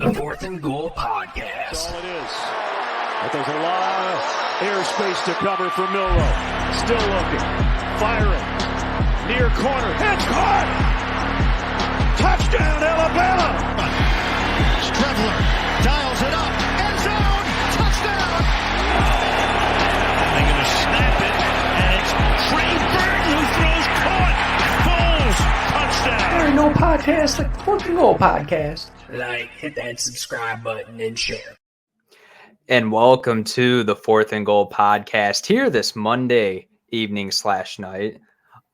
The Fourth and Goal Podcast. That's all it is. But there's a lot of airspace to cover for Milroe. Still looking. Firing. Near corner. It's caught! Touchdown, Alabama! Strebler dials it up. End zone! Touchdown! They're going to snap it. And it's Trey Burton who throws caught. Foles. Touchdown. There ain't no podcast like the Fourth and Goal Podcast. Like, hit that subscribe button and share. And welcome to the Fourth and Goal Podcast here this Monday evening / night.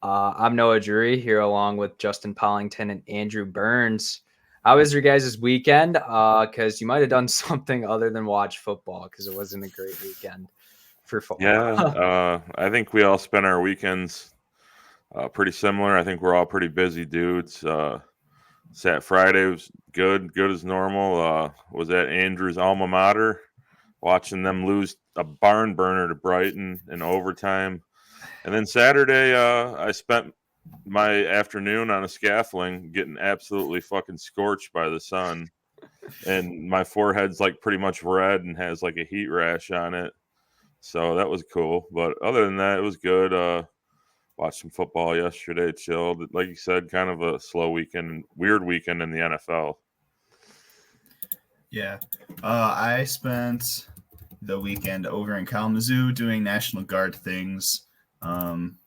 I'm Noah Drury here along with Justin Pollington and Andrew Burns. How was your guys' weekend? Because you might have done something other than watch football because it wasn't a great weekend for football. Yeah, I think we all spent our weekends pretty similar. I think we're all pretty busy dudes. Friday was good as normal. Was at Andrew's alma mater, watching them lose a barn burner to Brighton in overtime. And then Saturday, I spent my afternoon on a scaffolding getting absolutely fucking scorched by the sun. And my forehead's like pretty much red and has like a heat rash on it. So that was cool. But other than that, it was good. Watched some football yesterday, chilled. Like you said, kind of a slow weekend, weird weekend in the NFL. Yeah. I spent the weekend over in Kalamazoo doing National Guard things. Sound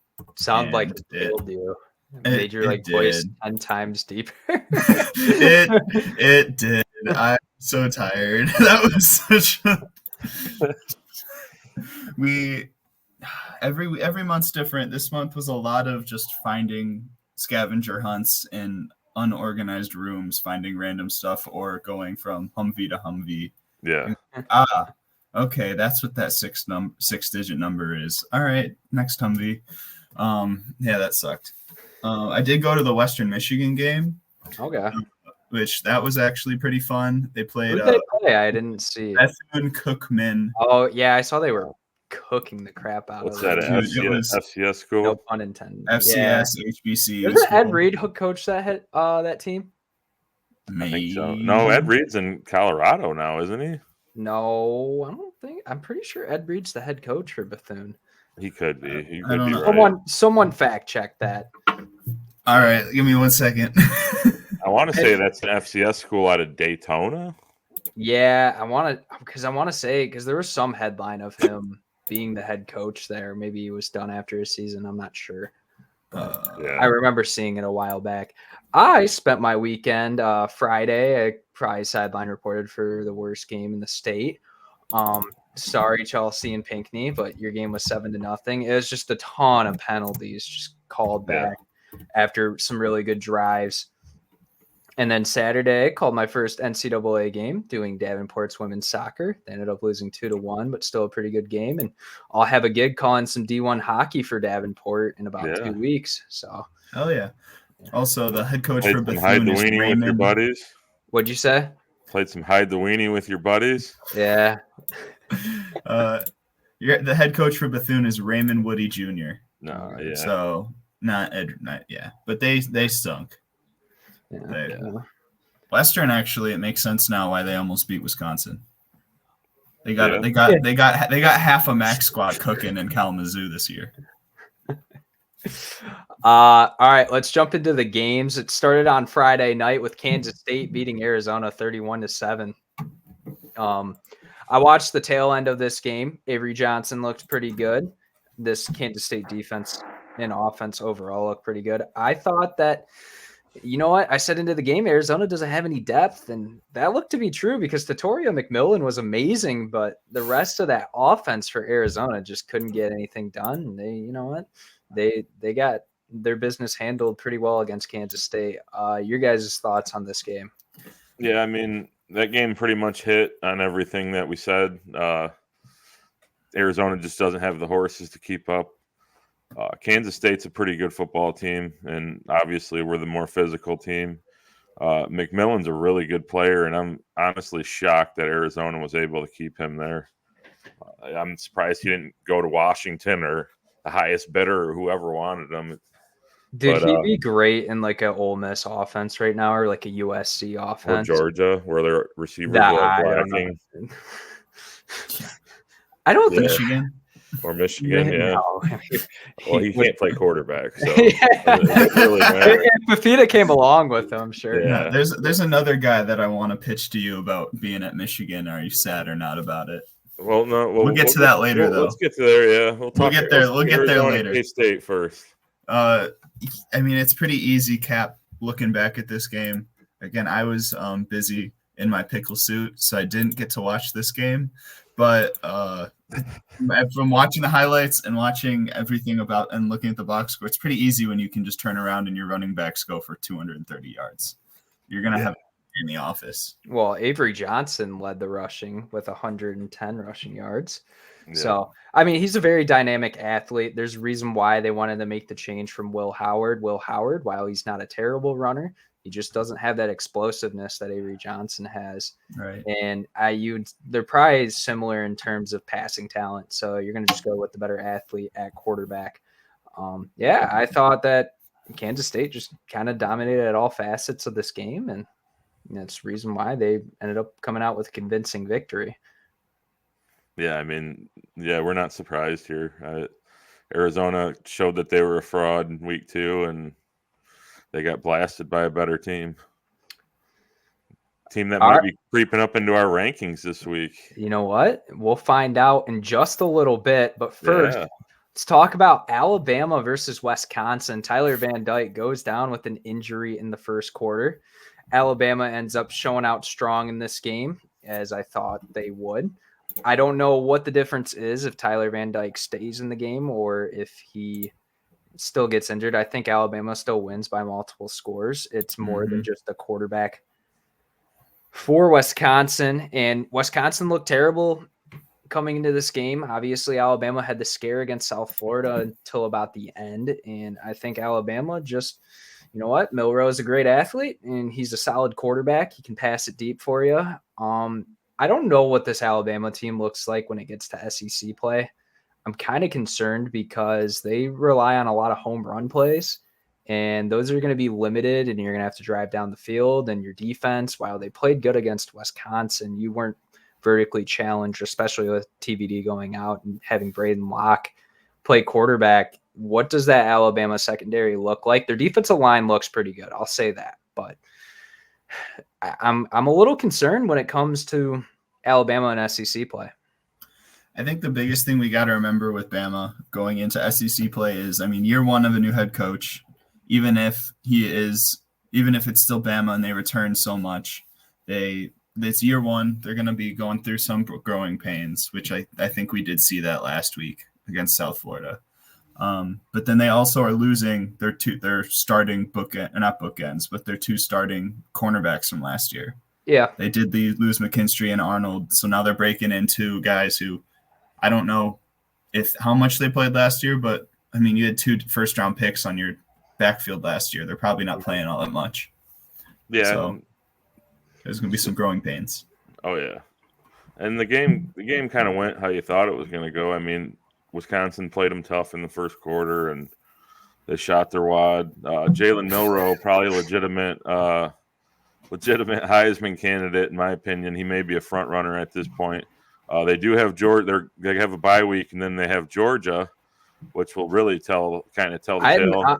like it killed you. It made your voice 10 times deeper. It did. I'm so tired. That was such a... Every month's different. This month was a lot of just finding scavenger hunts in unorganized rooms, finding random stuff, or going from Humvee to Humvee. Yeah. Okay, that's what that six-digit number is. All right, next Humvee. Yeah, that sucked. I did go to the Western Michigan game. Okay. Which that was actually pretty fun. They played. Who did they play? I didn't see. Bethune-Cookman. Oh yeah, I saw they were cooking the crap out What's of that? it. FCS school? No pun intended. FCS, HBC. Isn't Ed Reed who coached that team? I think so. No, Ed Reed's in Colorado now, isn't he? No, I don't think. I'm pretty sure Ed Reed's the head coach for Bethune. He could be. He I could don't be know. right. Someone fact check that. All right, give me 1 second. I want to say that's an FCS school out of Daytona. Yeah, I want to say because there was some headline of him being the head coach there. Maybe he was done after a season. I'm not sure. Yeah. I remember seeing it a while back. I spent my weekend Friday. I probably sideline reported for the worst game in the state. Sorry, Chelsea and Pinckney, but your game was 7-0. It was just a ton of penalties just called back after some really good drives. And then Saturday, I called my first NCAA game doing Davenport's women's soccer. They ended up losing 2-1, but still a pretty good game. And I'll have a gig calling some D1 hockey for Davenport in about 2 weeks. So, hell yeah. Also, the head coach Played for some Bethune hide the is weenie Raymond. with your buddies. What'd you say? Played some hide the weenie with your buddies. Yeah. The head coach for Bethune is Raymond Woody Jr. No, yeah. So not but they stunk. Western, actually, it makes sense now why they almost beat Wisconsin. They got half a max squad cooking in Kalamazoo this year. All right, let's jump into the games. It started on Friday night with Kansas State beating Arizona 31-7. I watched the tail end of this game. Avery Johnson looked pretty good. This Kansas State defense and offense overall looked pretty good. I thought that, you know what? I said into the game, Arizona doesn't have any depth, and that looked to be true because Tatoria McMillan was amazing, but the rest of that offense for Arizona just couldn't get anything done. They, you know what? They got their business handled pretty well against Kansas State. Your guys' thoughts on this game? Yeah, I mean, that game pretty much hit on everything that we said. Arizona just doesn't have the horses to keep up. Kansas State's a pretty good football team, and obviously we're the more physical team. McMillan's a really good player, and I'm honestly shocked that Arizona was able to keep him there. I'm surprised he didn't go to Washington or the highest bidder or whoever wanted him. Did But, he be great in like a Ole Miss offense right now, or like a USC or offense? Georgia, where their receivers Nah, are I don't lacking. know. I don't think Michigan. Or Michigan, yeah. No. Well, he can't play quarterback, so Yeah. it doesn't really matter. If Fafita came along with him, sure. Yeah. Yeah, there's another guy that I want to pitch to you about being at Michigan. Are you sad or not about it? Well, no, We'll get to that later, though. Let's get to there. Yeah, We'll get there. We'll get there later. K-State first. I mean, it's pretty easy, Cap, looking back at this game. Again, I was busy in my pickle suit, so I didn't get to watch this game. But from watching the highlights and watching everything about and looking at the box score, it's pretty easy when you can just turn around and your running backs go for 230 yards. You're going to have in the office. Well, Avery Johnson led the rushing with 110 rushing yards. Yeah. So, I mean, he's a very dynamic athlete. There's a reason why they wanted to make the change from Will Howard. Will Howard, while he's not a terrible runner, he just doesn't have that explosiveness that Avery Johnson has. Right. And they're probably similar in terms of passing talent. So you're going to just go with the better athlete at quarterback. Yeah, I thought that Kansas State just kind of dominated at all facets of this game. And that's the reason why they ended up coming out with a convincing victory. Yeah, I mean, we're not surprised here. Arizona showed that they were a fraud in week 2, and they got blasted by a better team. Team that might be creeping up into our rankings this week. You know what? We'll find out in just a little bit. But first, let's talk about Alabama versus Wisconsin. Tyler Van Dyke goes down with an injury in the first quarter. Alabama ends up showing out strong in this game, as I thought they would. I don't know what the difference is if Tyler Van Dyke stays in the game or if he still gets injured. I think Alabama still wins by multiple scores. It's more than just the quarterback for Wisconsin. And Wisconsin looked terrible coming into this game. Obviously, Alabama had the scare against South Florida until about the end. And I think Alabama just, you know what? Milroe is a great athlete, and he's a solid quarterback. He can pass it deep for you. I don't know what this Alabama team looks like when it gets to SEC play. I'm kind of concerned because they rely on a lot of home run plays, and those are going to be limited, and you're going to have to drive down the field. And your defense, while they played good against Wisconsin, you weren't vertically challenged, especially with TVD going out and having Braden Locke play quarterback. What does that Alabama secondary look like? Their defensive line looks pretty good. I'll say that, but I'm a little concerned when it comes to Alabama and SEC play. I think the biggest thing we got to remember with Bama going into SEC play is, I mean, year one of a new head coach, even if it's still Bama and they return so much, it's year one. They're going to be going through some growing pains, which I think we did see that last week against South Florida. But then they also are losing their starting not bookends, but their 2 starting cornerbacks from last year. Yeah. They did lose McKinstry and Arnold. So now they're breaking into guys who I don't know how much they played last year, but I mean, you had 2 first-round picks on your backfield last year. They're probably not playing all that much. Yeah. So there's going to be some growing pains. Oh, yeah. And the game kind of went how you thought it was going to go. I mean, Wisconsin played them tough in the first quarter, and they shot their wad. Jalen Milroe, probably legitimate Heisman candidate, in my opinion. He may be a front runner at this point. They do have Georgia. They have a bye week, and then they have Georgia, which will really tell the tale.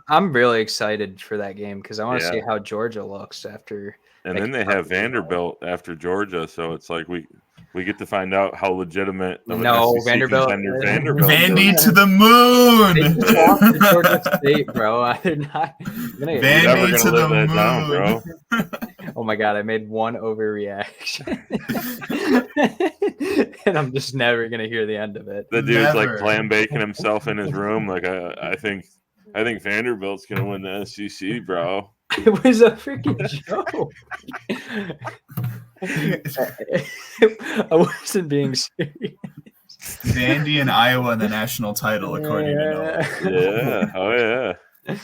I'm really excited for that game because I want to see how Georgia looks after. And then they have Vanderbilt after Georgia, so it's like we get to find out how legitimate. Vanderbilt. Vandy to the moon. They just lost to Georgia State, bro. They're not. Vandy to the moon, down, bro. Oh my god, I made one overreaction, and I'm just never gonna hear the end of it. The dude's like clam baking himself in his room. Like I think Vanderbilt's gonna win the SEC, bro. It was a freaking joke. I wasn't being serious. Vandy and Iowa in the national title, according to Noah. Yeah. Oh yeah.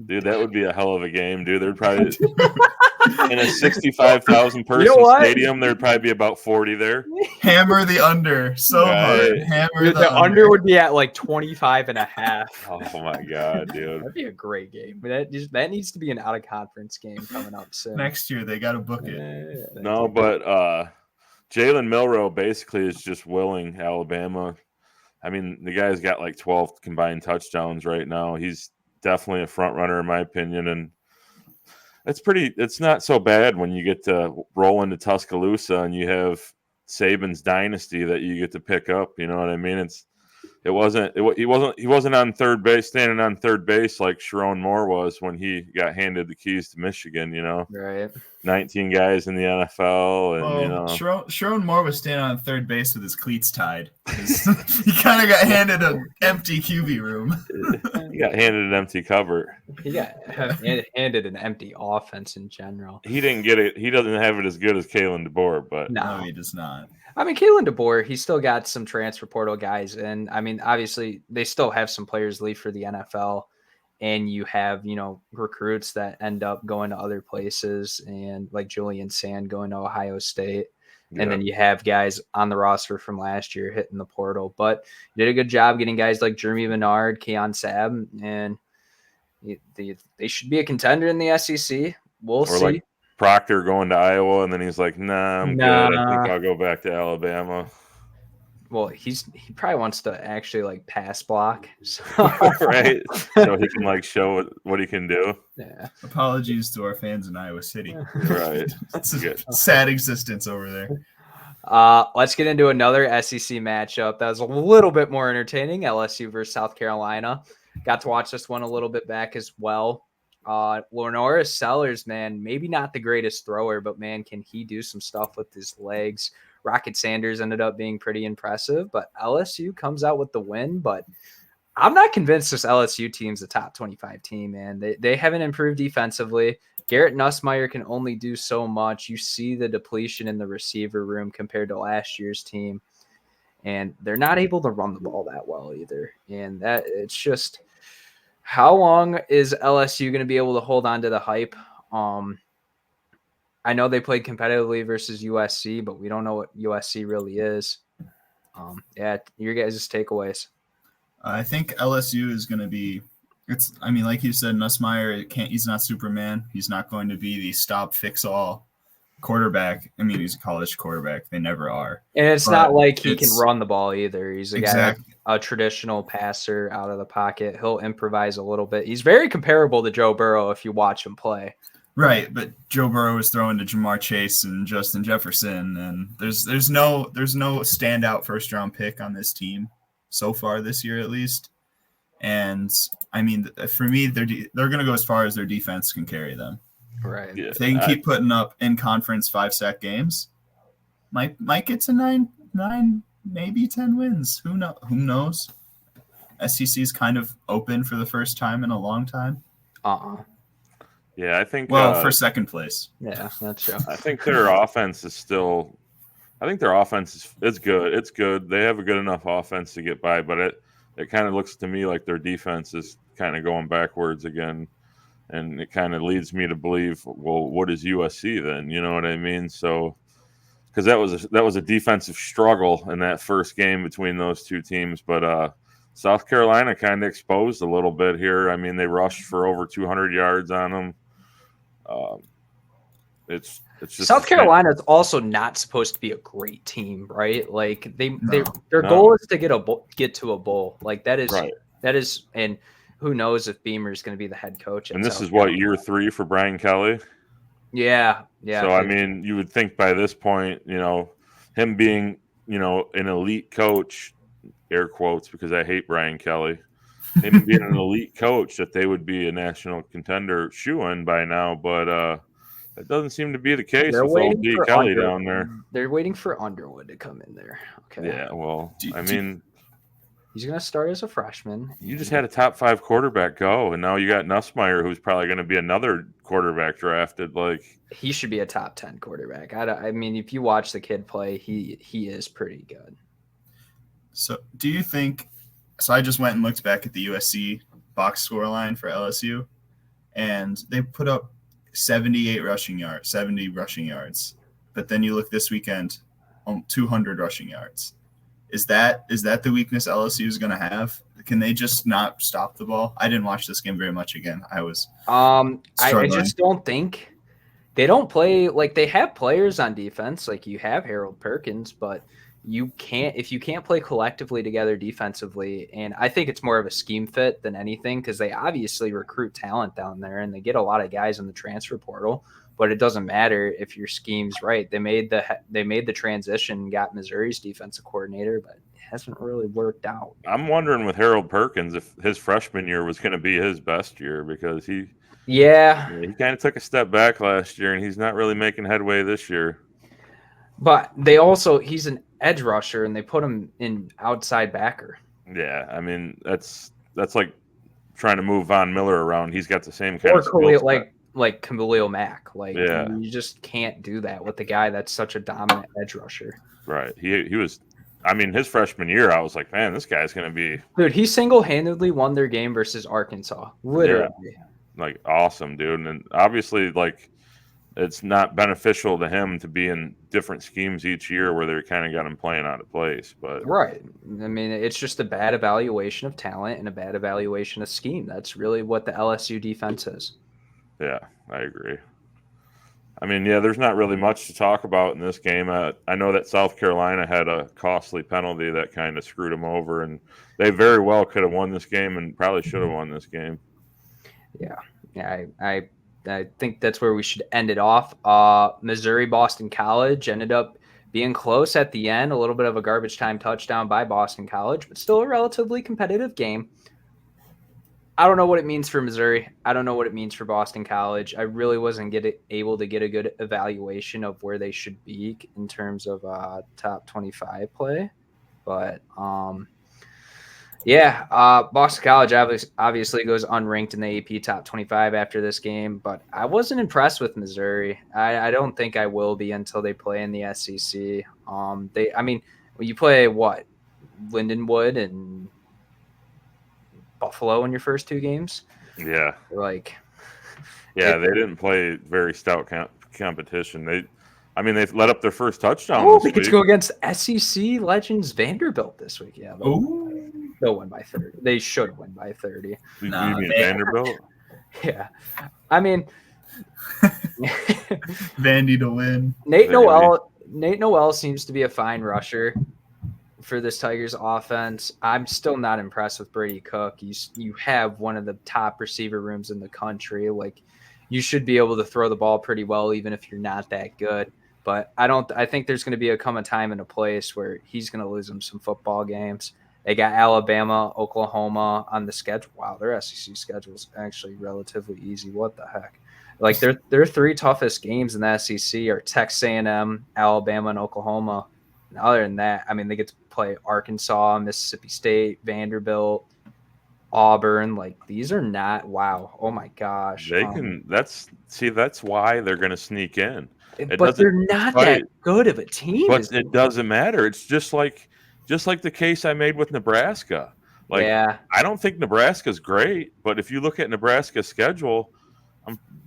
Dude, that would be a hell of a game, dude. There'd probably in a 65,000 person stadium, there'd probably be about 40 there. Hammer the under so hard. Hammer Dude, the under would be at like 25.5. Oh my god, dude. That'd be a great game. That needs to be an out of conference game coming up soon. Next year they gotta book it. No, but Jalen Milroe basically is just willing Alabama. I mean, the guy's got like 12 combined touchdowns right now. He's definitely a front runner in my opinion, and it's not so bad when you get to roll into Tuscaloosa and you have Saban's dynasty that you get to pick up. You know what I mean? He wasn't on third base, standing on third base like Sharon Moore was when he got handed the keys to Michigan. You know, right? 19 guys in the NFL, and you know, Sharon Moore was standing on third base with his cleats tied. He kind of got handed an empty QB room. He got handed an empty cover. He got handed an empty offense in general. He didn't get it. He doesn't have it as good as Kalen DeBoer, but no, he does not. I mean, Kalen DeBoer, he's still got some transfer portal guys. And I mean, obviously, they still have some players leave for the NFL. And you have, you know, recruits that end up going to other places and like Julian Sand going to Ohio State. Yeah. And then you have guys on the roster from last year hitting the portal. But you did a good job getting guys like Jeremy Bernard, Keon Sabb, and they should be a contender in the SEC. We'll see. Like Proctor going to Iowa, and then he's like, "Nah, I'm good. I think I'll go back to Alabama." Well, he probably wants to actually like pass block, so. Right? So he can like show what he can do. Yeah. Apologies to our fans in Iowa City. Right. It's a sad existence over there. Let's get into another SEC matchup that was a little bit more entertaining. LSU versus South Carolina. Got to watch this one a little bit back as well. Lenoris Sellers, man, maybe not the greatest thrower, but man, can he do some stuff with his legs? Rocket Sanders ended up being pretty impressive, but LSU comes out with the win. But I'm not convinced this LSU team's a top 25 team, man. They haven't improved defensively. Garrett Nussmeier can only do so much. You see the depletion in the receiver room compared to last year's team, and they're not able to run the ball that well either. And that it's just, how long is LSU going to be able to hold on to the hype? I know they played competitively versus USC, but we don't know what USC really is. Yeah, your guys' takeaways. I think LSU is going to be – I mean, like you said, Nussmeier, he's not Superman. He's not going to be the stop-fix-all quarterback. I mean, he's a college quarterback. They never are. And it's not like he can run the ball either. He's a guy, a traditional passer out of the pocket. He'll improvise a little bit. He's very comparable to Joe Burrow if you watch him play. Right, but Joe Burrow is throwing to Jamar Chase and Justin Jefferson, and there's no standout first-round pick on this team so far this year at least. And I mean, for me, they're going to go as far as their defense can carry them. Right. Yeah, if they can keep putting up in conference 5-sack games, might get to 9, maybe 10 wins. Who knows? SEC is kind of open for the first time in a long time. Yeah, I think. Well, for second place. Yeah, that's true. I think their offense is still. I think their offense is good. It's good. They have a good enough offense to get by, but it kind of looks to me like their defense is kind of going backwards again, and it kind of leads me to believe, well, what is USC then? You know what I mean? So, because that was a defensive struggle in that first game between those two teams, but South Carolina kind of exposed a little bit here. I mean, they rushed for over 200 yards on them. It's just South Carolina is also not supposed to be a great team, right? Like their goal is to get to a bowl. Like that is right. And who knows if Beamer is going to be the head coach? And this is what, year 3 for Brian Kelly? Yeah. So I mean, you would think by this point, you know, him being, you know, an elite coach, air quotes, because I hate Brian Kelly, him being an elite coach, that they would be a national contender shoo-in by now, but that doesn't seem to be the case with old D. Kelly down there. They're waiting for Underwood to come in there. Okay. Yeah, well, I mean, he's going to start as a freshman. You just had a top 5 quarterback go, and now you got Nussmeier, who's probably going to be another quarterback drafted. Like, he should be a top 10 quarterback. I mean, if you watch the kid play, he is pretty good. So, do you think? So, I just went and looked back at the USC box score line for LSU. and they put up 70 rushing yards. But then you look this weekend, 200 rushing yards. Is that the weakness LSU is going to have? Can they just not stop the ball? I didn't watch this game very much again. I was I just don't think they don't play like they have players on defense. Like you have Harold Perkins, but if you can't play collectively together defensively, and I think it's more of a scheme fit than anything because they obviously recruit talent down there and they get a lot of guys in the transfer portal, but it doesn't matter if your scheme's right. They made the transition, got Missouri's defensive coordinator, but it hasn't really worked out. I'm wondering with Harold Perkins if his freshman year was going to be his best year because he kind of took a step back last year and he's not really making headway this year. But he's an edge rusher, and they put him in outside backer. Yeah, I mean that's like trying to move Von Miller around. He's got the same kind of skill set. like Khalil Mack. Yeah. You just can't do that with the guy that's such a dominant edge rusher. Right. He was. I mean, his freshman year, I was like, man, this guy's gonna be. Dude, he single-handedly won their game versus Arkansas. Literally. Yeah. Like awesome, dude, and obviously like. It's not beneficial to him to be in different schemes each year where they kind of got him playing out of place. But right. I mean, it's just a bad evaluation of talent and a bad evaluation of scheme. That's really what the LSU defense is. Yeah, I agree. I mean, yeah, there's not really much to talk about in this game. I know that South Carolina had a costly penalty that kind of screwed them over, and they very well could have won this game and probably should have won this game. Yeah, I think that's where we should end it off. Missouri Boston College ended up being close at the end, a little bit of a garbage time touchdown by Boston College, but still a relatively competitive game. I don't know what it means for Missouri. I don't know what it means for Boston College. I really wasn't able to get a good evaluation of where they should be in terms of top 25 play. But Boston College obviously goes unranked in the AP top 25 after this game, but I wasn't impressed with Missouri. I don't think I will be until they play in the SEC. When you play what, Lindenwood and Buffalo in your first two games? Yeah, they didn't play very stout competition. They let up their first touchdown. Oh, they get to go against SEC legends Vanderbilt this week. Yeah. They'll win by 30. They should win by 30. You mean Vanderbilt? Yeah. I mean, Vandy to win. Nate Noel seems to be a fine rusher for this Tigers offense. I'm still not impressed with Brady Cook. You have one of the top receiver rooms in the country. Like, you should be able to throw the ball pretty well, even if you're not that good. But I think there's going to come a time and a place where he's going to lose them some football games. They got Alabama, Oklahoma on the schedule. Wow, their SEC schedule is actually relatively easy. What the heck? Like their three toughest games in the SEC are Texas A&M, Alabama, and Oklahoma. And other than that, I mean, they get to play Arkansas, Mississippi State, Vanderbilt, Auburn. Like, these are not wow. Oh my gosh. They can. That's why they're going to sneak in. But they're not that good of a team. But it doesn't matter. It's just like the case I made with Nebraska. I don't think Nebraska's great, but if you look at Nebraska's schedule,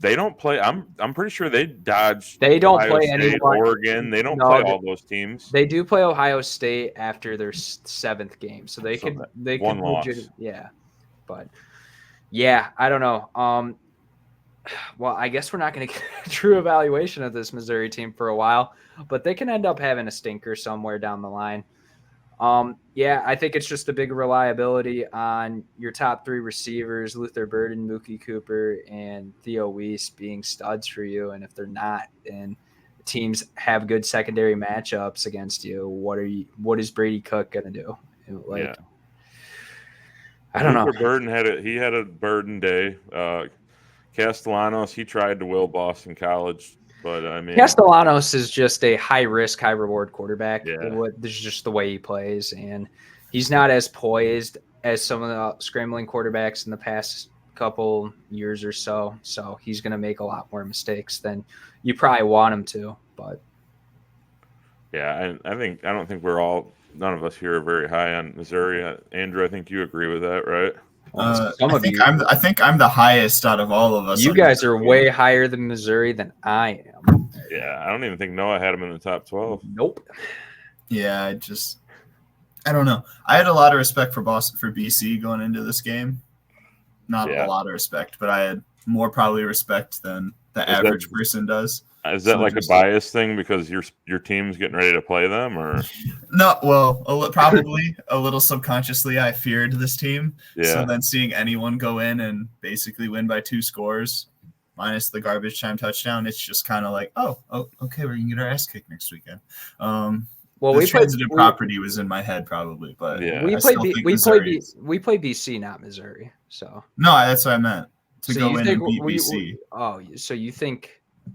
they don't play. I'm pretty sure they dodge. They don't Ohio play State, anyone. Oregon. They don't play all those teams. They do play Ohio State after their seventh game, so they could one loss. But I don't know. Well, I guess we're not going to get a true evaluation of this Missouri team for a while, but they can end up having a stinker somewhere down the line. I think it's just a big reliability on your top three receivers, Luther Burden, Mookie Cooper, and Theo Weiss being studs for you. And if they're not, then teams have good secondary matchups against you. What is Brady Cook going to do? I don't know. Burden had a Burden day. Castellanos, he tried to will Boston College, but I mean, Castellanos is just a high risk, high reward quarterback. Yeah. This is just the way he plays, and he's not as poised as some of the scrambling quarterbacks in the past couple years or so. So he's going to make a lot more mistakes than you probably want him to. But yeah, I don't think none of us here are very high on Missouri. Andrew, I think you agree with that, right? Well, some I of think you, I think I'm the highest out of all of us. you on guys are Missouri. way higher than Missouri than I am. Yeah, I don't even think Noah had him in the top 12. Nope. Yeah, I don't know. I had a lot of respect for BC going into this game. Not Yeah. a lot of respect, but I had more probably respect than the average person does. Is that So like a just- bias thing because your team's getting ready to play them, or No, well, probably a little subconsciously I feared this team. Yeah. So then seeing anyone go in and basically win by 2 scores, minus the garbage time touchdown, it's just kind of like, oh, okay, we're gonna get our ass kicked next weekend. Well, The transitive property was in my head probably, but Yeah. we I play still think we Missouri play BC, not Missouri. So No, that's what I meant. To so go you in think and beat BC. so you think? he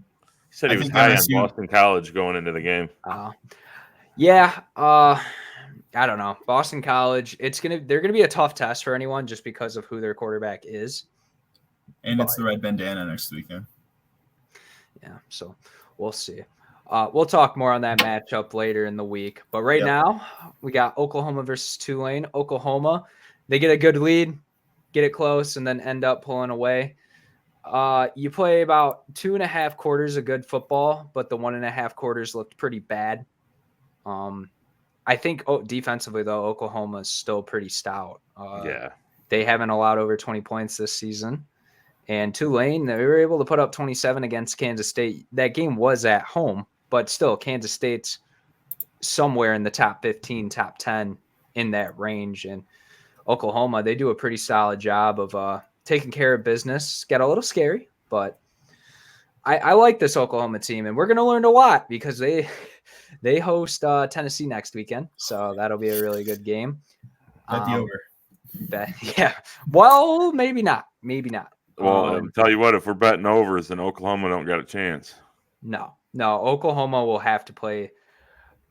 said he I was think high on MSU Boston College going into the game. Yeah. I don't know. Boston College. They're gonna be a tough test for anyone just because of who their quarterback is. And it's the red bandana next weekend. Yeah. So we'll see. We'll talk more on that matchup later in the week. But right now, we got Oklahoma versus Tulane. Oklahoma, they get a good lead, get it close, and then end up pulling away. You play about 2.5 quarters of good football, but the 1.5 quarters looked pretty bad. I think defensively, though, Oklahoma is still pretty stout. They haven't allowed over 20 points this season. And Tulane, they were able to put up 27 against Kansas State. That game was at home, but still, Kansas State's somewhere in the top 15, top 10 in that range. And Oklahoma, they do a pretty solid job of taking care of business. Got a little scary, but I like this Oklahoma team, and we're going to learn a lot because they host Tennessee next weekend, so that'll be a really good game. Bet the over. Yeah. Well, maybe not. Well, I'll tell you what, if we're betting overs, then Oklahoma don't got a chance. No. Oklahoma will have to play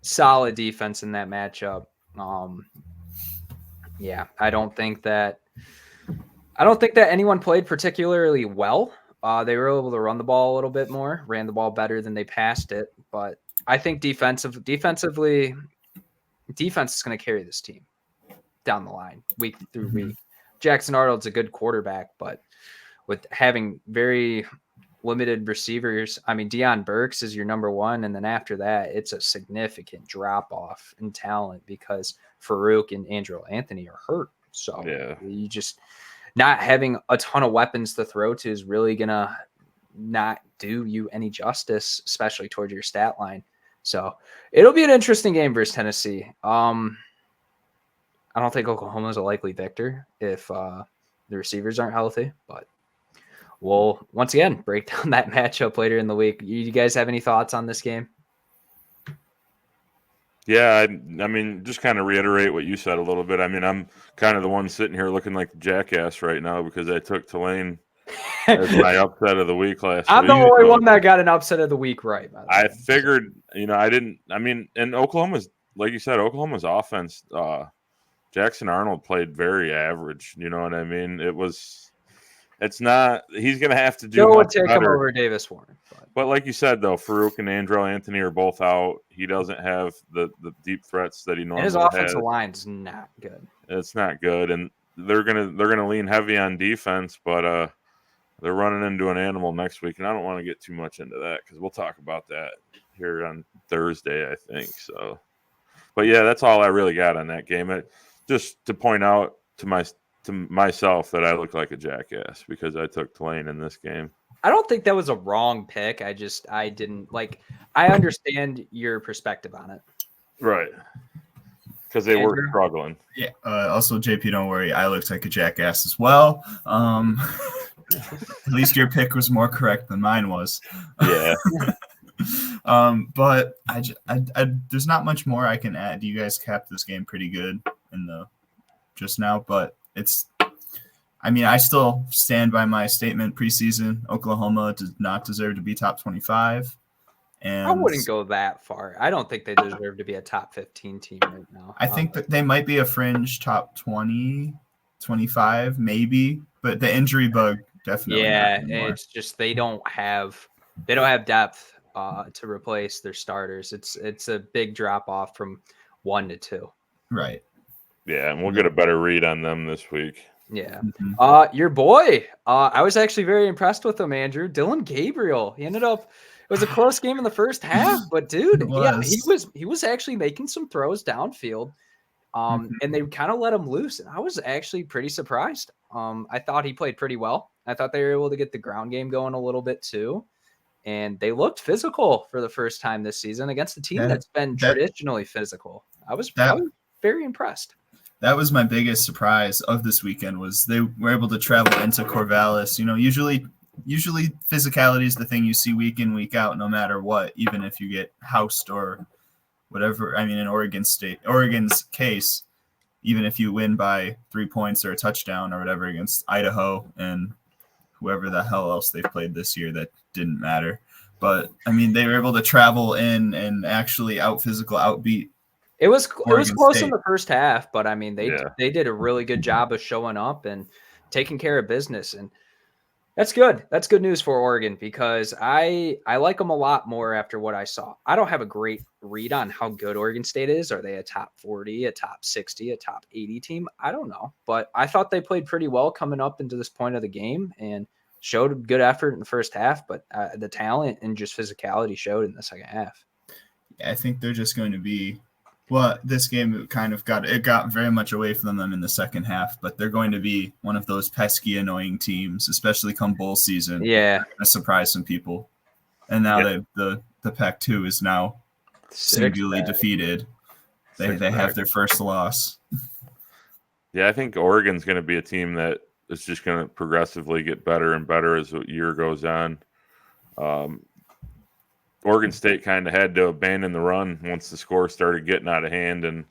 solid defense in that matchup. Yeah, I don't think that anyone played particularly well. They were able to run the ball a little bit more, ran the ball better than they passed it. But I think defensively, defense is going to carry this team down the line, week through week. Jackson Arnold's a good quarterback, but with having very limited receivers, I mean, Deion Burks is your number one, and then after that, it's a significant drop-off in talent because Farouk and Andrew Anthony are hurt. So you just not having a ton of weapons to throw to is really going to not do you any justice, especially towards your stat line. So it'll be an interesting game versus Tennessee. I don't think Oklahoma is a likely victor if the receivers aren't healthy, but we'll once again break down that matchup later in the week. You guys have any thoughts on this game? Yeah, I mean, just kind of reiterate what you said a little bit. I mean, I'm kind of the one sitting here looking like the jackass right now because I took Tulane as my upset of the week last week. I'm the only one that got an upset of the week right. I figured, and Oklahoma's, like you said, Oklahoma's offense, Jackson Arnold played very average. You know what I mean? He's going to have to do would much take better. him over Davis Warren. But like you said, though, Farouk and Andrew Anthony are both out. He doesn't have the deep threats that he normally has. And his offensive line's not good. It's not good, and they're gonna lean heavy on defense, but they're running into an animal next week, and I don't want to get too much into that because we'll talk about that here on Thursday, I think. So, but yeah, that's all I really got on that game. Just to point out to myself that I look like a jackass because I took Tulane in this game. I don't think that was a wrong pick. I didn't like. I understand your perspective on it, right? Because they were struggling. Yeah. Also, JP, don't worry. I looked like a jackass as well. At least your pick was more correct than mine was. Yeah. But there's not much more I can add. You guys capped this game pretty good just now, but I still stand by my statement preseason. Oklahoma does not deserve to be top 25. And I wouldn't go that far. I don't think they deserve to be a top 15 team right now. I think that they might be a fringe top 20, 25, maybe, but the injury bug definitely. Yeah, it's just they don't have depth to replace their starters. It's a big drop off from 1 to 2. Right. Yeah, and we'll get a better read on them this week. Yeah. Mhm. Your boy, I was actually very impressed with him, Andrew. Dylan Gabriel. He ended up, it was a close game in the first half, but dude, It yeah, was. he was actually making some throws downfield. Mhm. And they kind of let him loose. And I was actually pretty surprised. I thought he played pretty well. I thought they were able to get the ground game going a little bit too. And they looked physical for the first time this season against a team That that's been that traditionally physical. I was that very impressed. that was my biggest surprise of this weekend was they were able to travel into Corvallis. Usually physicality is the thing you see week in, week out, no matter what, even if you get housed or whatever. I mean, in Oregon's case, even if you win by 3 points or a touchdown or whatever against Idaho and whoever the hell else they've played this year, that didn't matter. But I mean, they were able to travel in and actually outbeat It was Oregon close State. in the first half, but I mean Yeah. they did a really good job of showing up and taking care of business, and that's good. That's good news for Oregon because I like them a lot more after what I saw. I don't have a great read on how good Oregon State is. Are they a top 40, a top 60, a top 80 team? I don't know, but I thought they played pretty well coming up into this point of the game and showed a good effort in the first half, but the talent and just physicality showed in the second half. I think they're just going to be. Well, this game got very much away from them in the second half, but they're going to be one of those pesky, annoying teams, especially come bowl season. Yeah, They're going to surprise some people. And now the Pac-2 is now singularly defeated. They have their first loss. Yeah, I think Oregon's going to be a team that is just going to progressively get better and better as the year goes on. Oregon State kind of had to abandon the run once the score started getting out of hand, and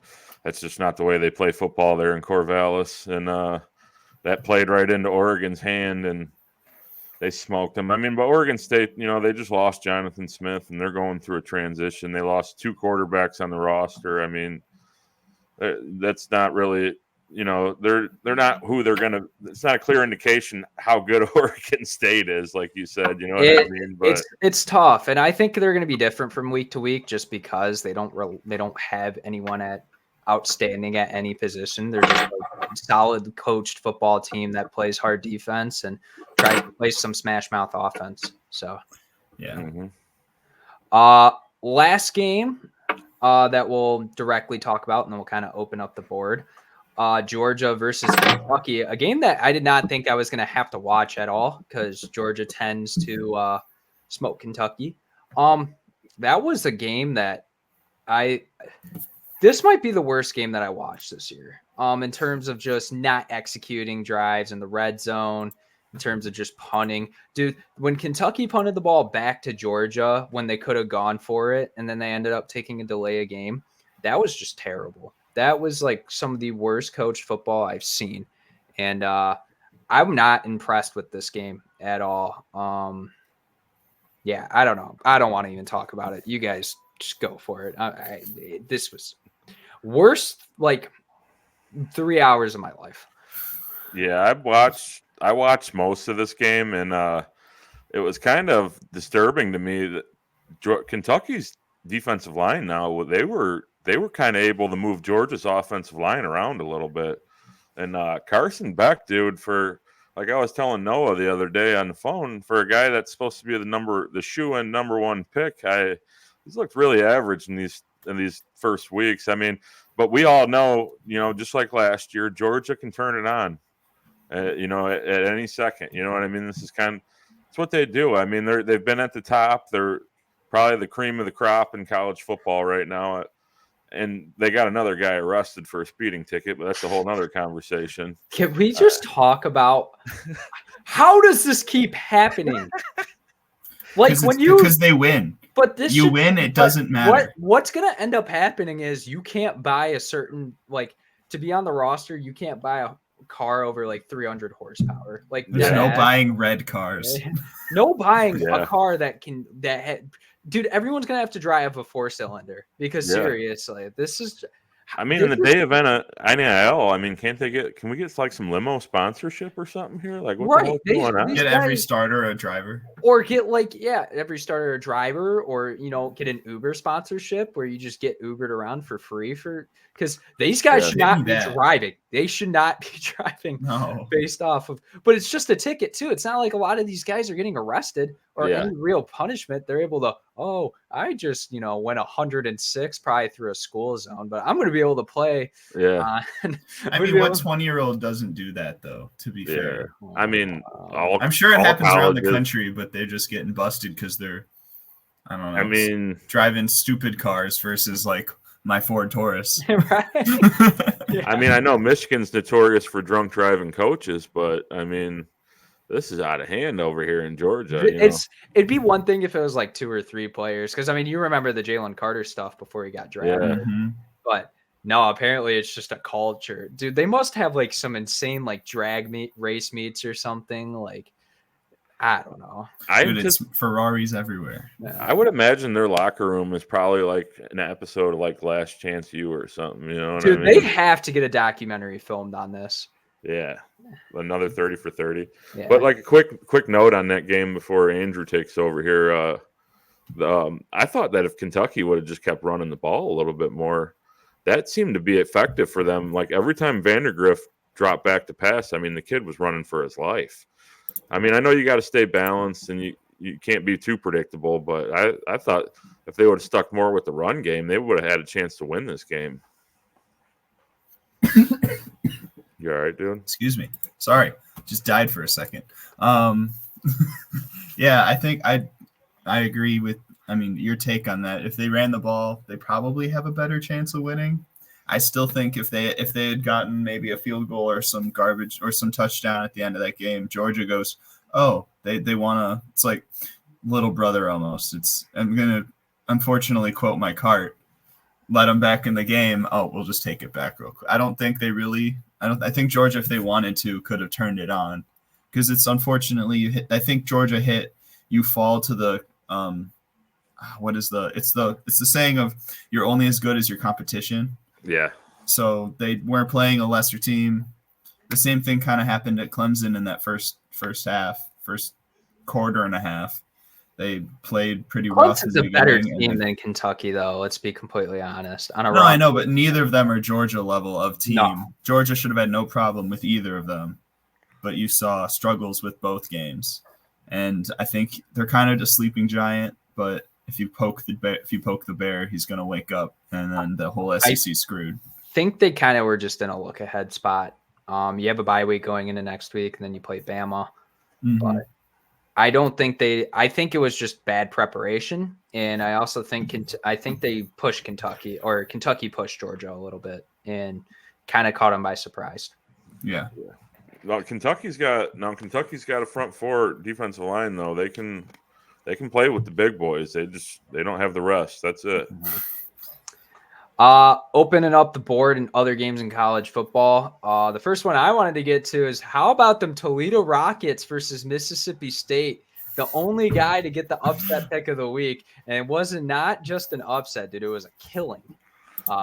that's just not the way they play football there in Corvallis. And that played right into Oregon's hand, and they smoked them. I mean, but Oregon State, they just lost Jonathan Smith, and they're going through a transition. They lost 2 quarterbacks on the roster. I mean, that's not really – they're not who they're going to – it's not a clear indication how good Oregon State is, like you said. You know what I mean? But it's tough, and I think they're going to be different from week to week just because they don't have anyone at outstanding at any position. They're just like a solid coached football team that plays hard defense and tries to play some smash mouth offense. So, yeah. Mm-hmm. Last game that we'll directly talk about, and then we'll kind of open up the board. Georgia versus Kentucky, a game that I did not think I was going to have to watch at all because Georgia tends to smoke Kentucky. That was a game that this might be the worst game that I watched this year. In terms of just not executing drives in the red zone, in terms of just punting. Dude, when Kentucky punted the ball back to Georgia when they could have gone for it, and then they ended up taking a delay a game, that was just terrible. That was like some of the worst coached football I've seen. And I'm not impressed with this game at all. Yeah, I don't know. I don't want to even talk about it. You guys just go for it. This was worst, like 3 hours of my life. Yeah, I watched most of this game, and it was kind of disturbing to me that Kentucky's defensive line now, they were kind of able to move Georgia's offensive line around a little bit. And Carson Beck, dude, for like I was telling Noah the other day on the phone, for a guy that's supposed to be the shoe-in number 1 pick, he's looked really average in these first weeks. I mean, but we all know, just like last year, Georgia can turn it on, at any second. You know what I mean? This is it's what they do. I mean, they've been at the top. They're probably the cream of the crop in college football right now. And they got another guy arrested for a speeding ticket, but that's a whole nother conversation. Can we just talk about how does this keep happening? Like because they win. But this you win, it doesn't matter. What's gonna end up happening is you can't buy a certain to be on the roster, you can't buy a car over like 300 horsepower. Like there's no buying red cars. No buying a car dude, everyone's gonna have to drive a 4-cylinder because seriously, this is I mean, in the day event of NIL, I mean, can we get like some limo sponsorship or something here? Like, what the hell is going on? Get every starter a driver. Or get every starter a driver, or get an Uber sponsorship where you just get Ubered around for free because these guys should not be driving. They should not be driving based off of, but it's just a ticket too. It's not like a lot of these guys are getting arrested or any real punishment. They're able to, I just, went 106 probably through a school zone, but I'm going to be able to play. Yeah. I mean, what 20-year-old doesn't do that though, to be fair? I mean, I'm sure it happens around the country, but they're just getting busted because they're, I don't know. I mean, driving stupid cars versus like my Ford Taurus. Right. Yeah. I mean, I know Michigan's notorious for drunk driving coaches, but I mean, this is out of hand over here in Georgia. It'd be one thing if it was like 2 or 3 players, because I mean, you remember the Jalen Carter stuff before he got drafted, but no, apparently it's just a culture, dude. They must have like some insane like race meets or something. Like, I don't know. It's Ferraris everywhere. Yeah. I would imagine their locker room is probably like an episode of like Last Chance U or something. You know what I mean? They have to get a documentary filmed on this. Yeah, another 30 for 30. Yeah. But like a quick note on that game before Andrew takes over here. I thought that if Kentucky would have just kept running the ball a little bit more, that seemed to be effective for them. Like every time Vandergrift dropped back to pass, I mean, the kid was running for his life. I mean, I know you got to stay balanced and you can't be too predictable, but I thought if they would have stuck more with the run game, they would have had a chance to win this game. You all right, dude? Excuse me. Sorry. Just died for a second. Yeah, I think I agree with, your take on that. If they ran the ball, they probably have a better chance of winning. I still think if they had gotten maybe a field goal or some garbage or some touchdown at the end of that game, Georgia goes, they want to, it's like little brother almost. I'm going to unfortunately quote my cart, let them back in the game. We'll just take it back real quick. I think Georgia, if they wanted to, could have turned it on, because it's unfortunately I think Georgia hit, you fall to the, it's the saying of you're only as good as your competition. Yeah. So they weren't playing a lesser team. The same thing kind of happened at Clemson in that first quarter and a half. They played pretty rough. Clemson's a better team than Kentucky, though. Let's be completely honest. I know, but neither of them are Georgia level of team. No. Georgia should have had no problem with either of them, but you saw struggles with both games. And I think they're kind of just sleeping giant, but if you poke the bear, he's going to wake up, and then the whole SEC screwed. I think they kind of were just in a look ahead spot. You have a bye week going into next week, and then you play Bama. Mm-hmm. But I don't think I think it was just bad preparation, and I also think they pushed Kentucky, or Kentucky pushed Georgia a little bit and kind of caught them by surprise. Yeah. Now Kentucky's got a front four defensive line though. They can play with the big boys. They don't have the rest. That's it. Opening up the board in other games in college football. The first one I wanted to get to is how about them Toledo Rockets versus Mississippi State? The only guy to get the upset pick of the week, and it wasn't not just an upset, dude. It was a killing.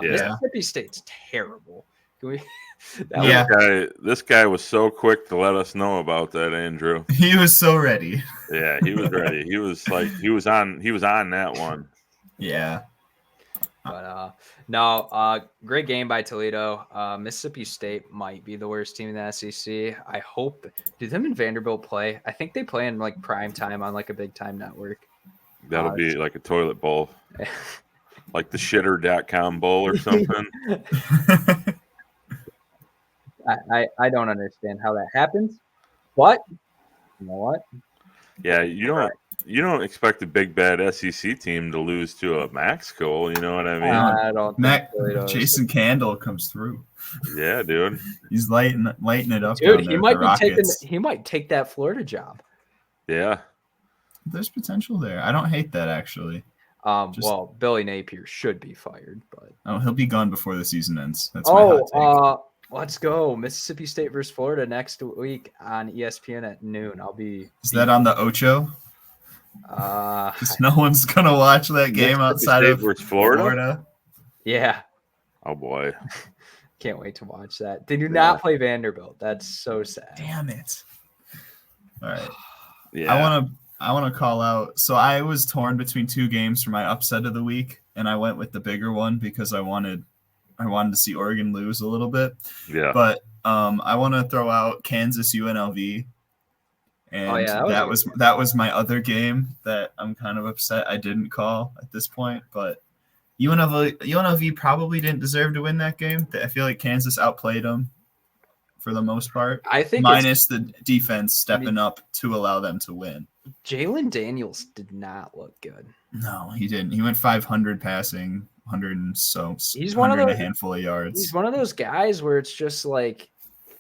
Mississippi State's terrible. This guy was so quick to let us know about that, Andrew. He was so ready. Yeah, he was ready. He was on that one. Yeah. But great game by Toledo. Mississippi State might be the worst team in the SEC. I hope. Do them and Vanderbilt play? I think they play in like prime time on like a big time network. That'll be like a toilet bowl, like the shitter.com bowl or something. I don't understand how that happens, but you know what? Yeah, you don't expect a big bad SEC team to lose to a MAC school. You know what I mean? I don't. Jason Candle comes through. Yeah, dude. He's lighting it up. Dude, he might take that Florida job. Yeah. There's potential there. I don't hate that actually. Well, Billy Napier should be fired, but he'll be gone before the season ends. That's my hot take. Let's go. Mississippi State versus Florida next week on ESPN at noon. Is that on the Ocho? No one's gonna watch that game outside of Florida. Yeah. Oh boy. Can't wait to watch that. They do not play Vanderbilt. That's so sad. Damn it. All right. Yeah. I want to call out. So I was torn between two games for my upset of the week, and I went with the bigger one because I wanted to see Oregon lose a little bit. Yeah. But I want to throw out Kansas UNLV. And that was my other game that I'm kind of upset I didn't call at this point. But UNLV probably didn't deserve to win that game. I feel like Kansas outplayed them for the most part. I think minus the defense stepping up to allow them to win. Jalen Daniels did not look good. No, he didn't. He went 500 passing, 100 and so. He's one of those, a handful of yards. He's one of those guys where it's just like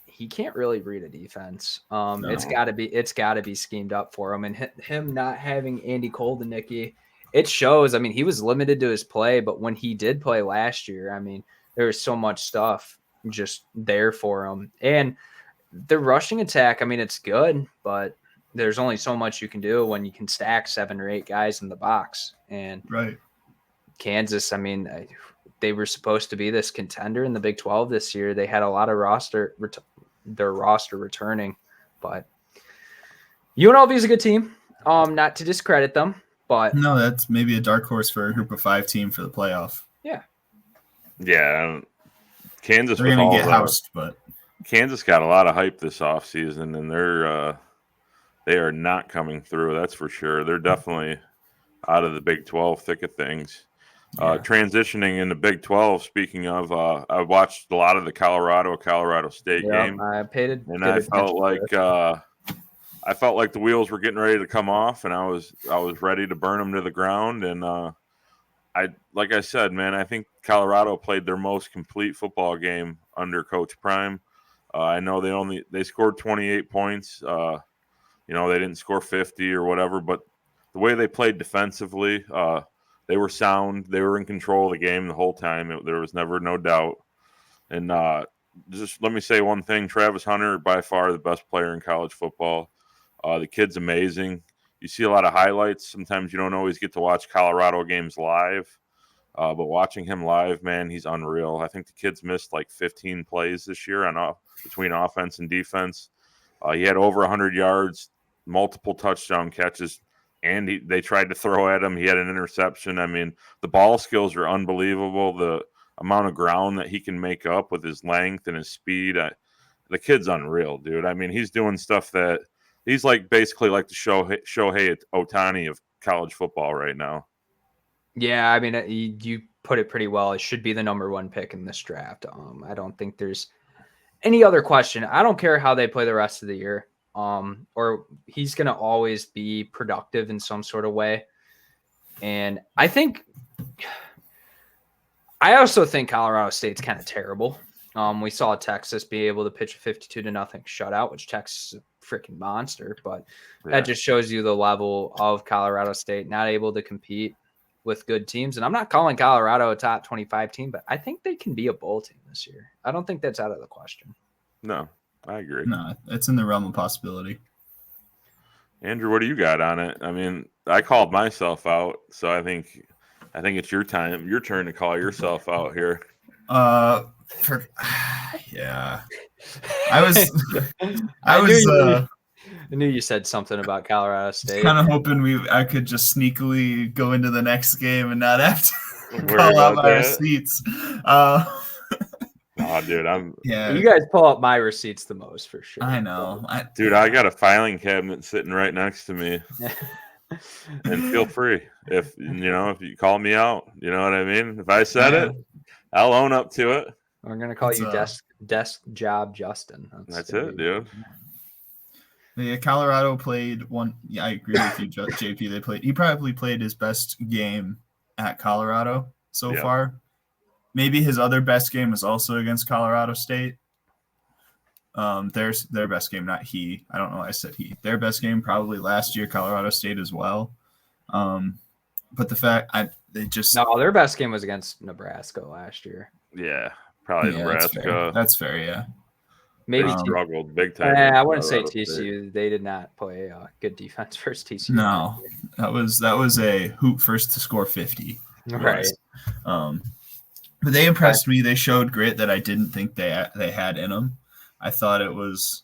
he can't really read a defense. No. It's got to be schemed up for him, and him not having Andy Koldenicki, it shows. I mean, he was limited to his play, but when he did play last year, I mean, there was so much stuff just there for him. And the rushing attack, I mean, it's good, but there's only so much you can do when you can stack 7 or 8 guys in the box. And right. Kansas, I mean, they were supposed to be this contender in the Big 12 this year. They had a lot of their roster returning, but UNLV is a good team. Not to discredit them, but no, that's maybe a dark horse for a group of 5 team for the playoff. Yeah. Yeah. Kansas, they're going to get housed, but Kansas got a lot of hype this offseason, and they are not coming through. That's for sure. They're definitely out of the Big 12 thick of things. Transitioning into Big 12. Speaking of, I watched a lot of the Colorado State game. I felt like the wheels were getting ready to come off, and I was ready to burn them to the ground. And like I said, man, I think Colorado played their most complete football game under Coach Prime. I know they scored 28 points. They didn't score 50 or whatever, but the way they played defensively, they were sound. They were in control of the game the whole time. There was never no doubt. And just let me say one thing. Travis Hunter, by far the best player in college football. The kid's amazing. You see a lot of highlights. Sometimes you don't always get to watch Colorado games live. But watching him live, man, he's unreal. I think the kid's missed like 15 plays this year between offense and defense. He had over 100 yards, multiple touchdown catches, and they tried to throw at him. He had an interception. I mean, the ball skills are unbelievable. The amount of ground that he can make up with his length and his speed. The kid's unreal, dude. I mean, he's doing stuff that he's like basically like the Shohei Ohtani of college football right now. Yeah, I mean, you put it pretty well. It should be the number 1 pick in this draft. I don't think there's any other question. I don't care how they play the rest of the year. Or he's going to always be productive in some sort of way. And I also think Colorado State's kind of terrible. We saw Texas be able to pitch a 52-0 shutout, which Texas is a freaking monster, but that just shows you the level of Colorado State, not able to compete with good teams. And I'm not calling Colorado a top 25 team, but I think they can be a bowl team this year. I don't think that's out of the question. No, I agree. No, it's in the realm of possibility. Andrew, what do you got on it? I mean, I called myself out, so I think it's your turn to call yourself out here. Yeah. I knew you said something about Colorado State. Kind of hoping I could just sneakily go into the next game and not have to call out my receipts. Oh, dude, You guys pull up my receipts the most for sure. I know, I got a filing cabinet sitting right next to me. And feel free if you call me out. You know what I mean? If I said it, I'll own up to it. We're gonna call you desk job Justin. That's it, dude. Yeah, Colorado played one. Yeah, I agree with you, JP. He probably played his best game at Colorado so far. Maybe his other best game was also against Colorado State. Their best game, not he. I don't know why I said he. Their best game probably last year, Colorado State as well. But the fact their best game was against Nebraska last year. Yeah, probably Nebraska. That's fair. Yeah. Maybe they struggled big time. I wouldn't say TCU. They did not play good defense versus TCU. No, that was a hoop first to score 50. Right. But they impressed me. They showed grit that I didn't think they had in them. I thought it was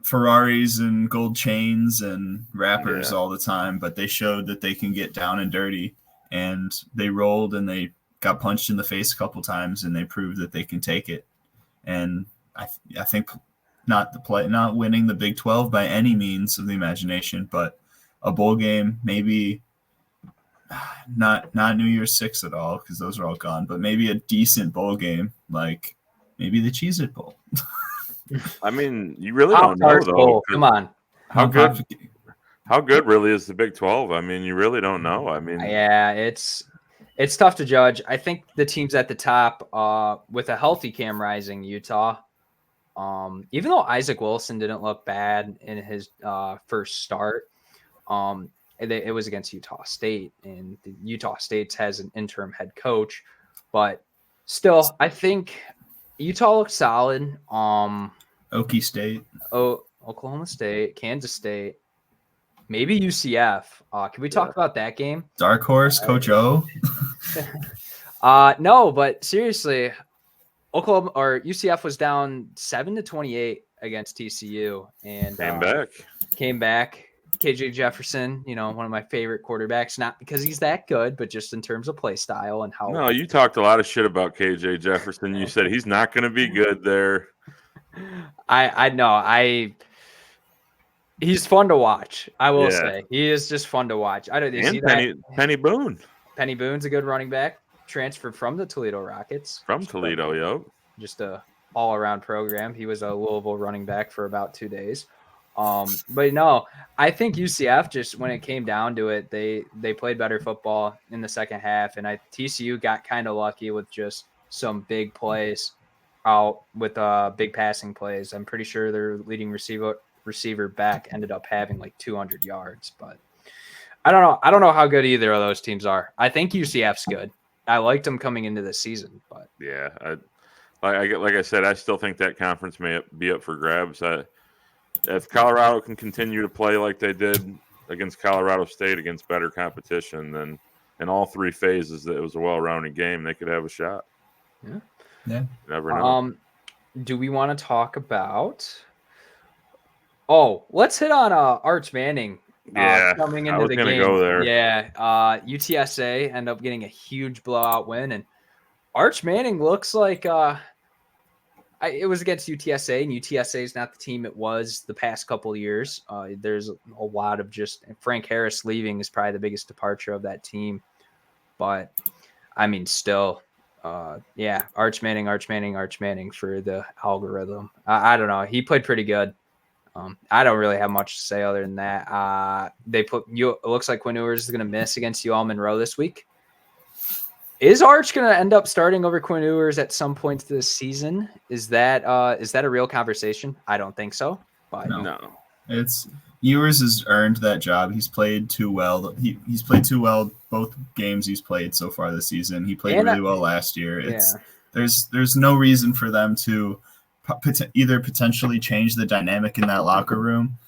Ferraris and gold chains and rappers all the time, but they showed that they can get down and dirty, and they rolled and they got punched in the face a couple times, and they proved that they can take it. And I think not winning the Big 12 by any means of the imagination, but a bowl game, maybe not New Year's Six at all, because those are all gone, but maybe a decent bowl game, like maybe the Cheez-It Bowl. I mean, you really don't know, though. Bowl. Come on. How good really is the Big 12? I mean, you really don't know. I mean, yeah, it's tough to judge. I think the teams at the top, with a healthy Cam Rising, Utah, even though Isaac Wilson didn't look bad in his first start, it was against Utah State, and Utah State has an interim head coach, but still, I think Utah looks solid. Okie State, Oklahoma State, Kansas State, maybe UCF. Can we talk about that game? Dark Horse, Coach O. No, but seriously, Oklahoma or UCF was down 7-28 against TCU, and came back. KJ Jefferson, one of my favorite quarterbacks, not because he's that good, but just in terms of play style and how. No, you talked a lot of shit about KJ Jefferson. You said he's not going to be good there. I know. He's fun to watch. I will say he is just fun to watch. I don't. Penny Boone. Penny Boone's a good running back. Transferred from the Toledo Rockets. From Toledo, yep. Just a all-around program. He was a Louisville running back for about 2 days. But no, I think UCF, just when it came down to it, they played better football in the second half, and TCU got kind of lucky with just some big plays out with big passing plays. I'm pretty sure their leading receiver back ended up having like 200 yards, but I don't know how good either of those teams are. I think UCF's good. I liked them coming into this season, but yeah, like I said, I still think that conference may be up for grabs. If Colorado can continue to play like they did against Colorado State, against better competition, then in all three phases, it was a well-rounded game. They could have a shot. Yeah. You never know. Do we want to talk about? Oh, let's hit on Arch Manning. Coming into the game. Go there. Yeah, UTSA end up getting a huge blowout win, and Arch Manning looks like it was against UTSA, and UTSA is not the team it was the past couple of years. There's a lot of just Frank Harris leaving is probably the biggest departure of that team. But, I mean, still, Arch Manning for the algorithm. I don't know. He played pretty good. I don't really have much to say other than that. It looks like Quinn Ewers is going to miss against UL Monroe this week. Is Arch going to end up starting over Quinn Ewers at some point this season? Is that a real conversation? I don't think so. But no. It's Ewers has earned that job. He's played too well. He's played too well both games he's played so far this season. He played really well last year. There's no reason for them to either potentially change the dynamic in that locker room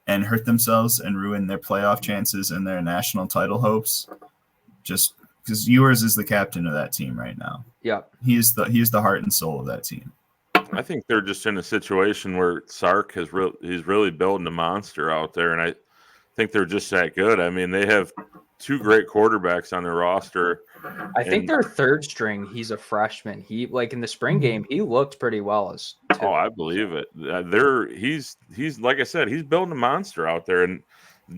and hurt themselves and ruin their playoff chances and their national title hopes. Just because Ewers is the captain of that team right now. Yeah, he's the heart and soul of that team. I think they're just in a situation where Sark he's really building a monster out there, and I think they're just that good. I mean, they have two great quarterbacks on their roster. I think their third string, he's a freshman. He in the spring game, he looked pretty well Oh, I believe it. He's like I said, he's building a monster out there, and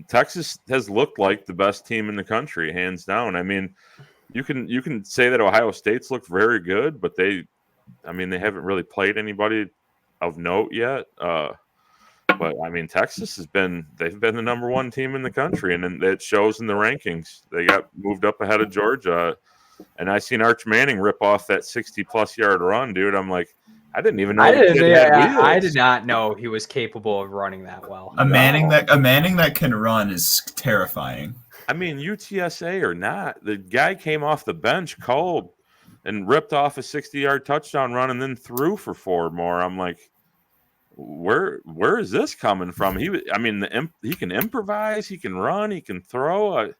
Texas has looked like the best team in the country, hands down. I mean, you can say that Ohio State's looked very good, but they haven't really played anybody of note yet. But I mean, Texas they've been the number one team in the country, and it shows in the rankings. They got moved up ahead of Georgia, and I seen Arch Manning rip off that 60+ yard run, dude. I'm like, I didn't even know. I did not know he was capable of running that well. A Manning that can run is terrifying. I mean, UTSA or not, the guy came off the bench cold and ripped off a 60-yard touchdown run and then threw for 4 more. I'm like, where is this coming from? He can improvise, he can run, he can throw.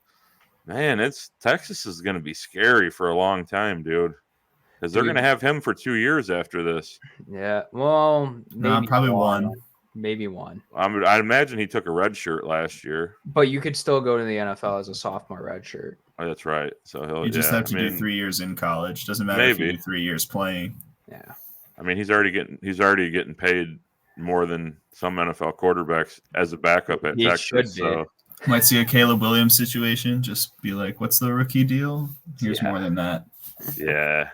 Man, Texas is going to be scary for a long time, dude. Because they're going to have him for 2 years after this. Yeah, well, maybe probably one. Maybe one. I'd imagine he took a red shirt last year. But you could still go to the NFL as a sophomore red shirt. Oh, that's right. So you just have to do 3 years in college. Doesn't matter if you do 3 years playing. Yeah. I mean, he's already getting paid more than some NFL quarterbacks as a backup at Texas. Should be. So. Might see a Caleb Williams situation. Just be like, "What's the rookie deal?" Here's more than that. Yeah.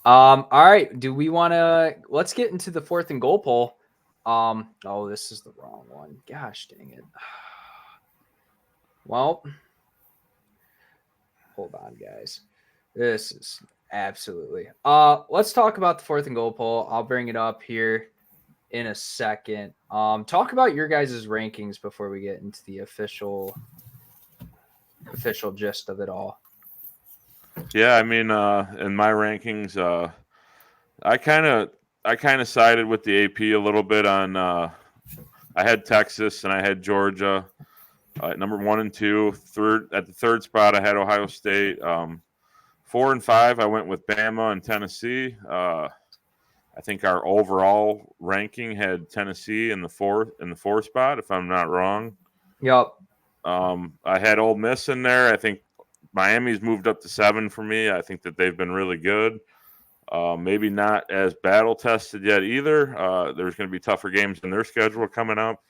All right. Do we want to? Let's get into the 4th and goal poll. Oh, this is the wrong one. Gosh, dang it. Well, hold on, guys. This is absolutely. Let's talk about the 4th and goal poll. I'll bring it up here in a second. Talk about your guys' rankings before we get into the official gist of it all. Yeah, I mean, in my rankings, I kind of sided with the AP a little bit on. I had Texas and I had Georgia number 1 and 2. At the third spot, I had Ohio State. 4 and 5, I went with Bama and Tennessee. I think our overall ranking had Tennessee in the fourth spot, if I'm not wrong. Yep. I had Ole Miss in there. I think Miami's moved up to 7 for me. I think that they've been really good. Maybe not as battle tested yet either. There's going to be tougher games in their schedule coming up.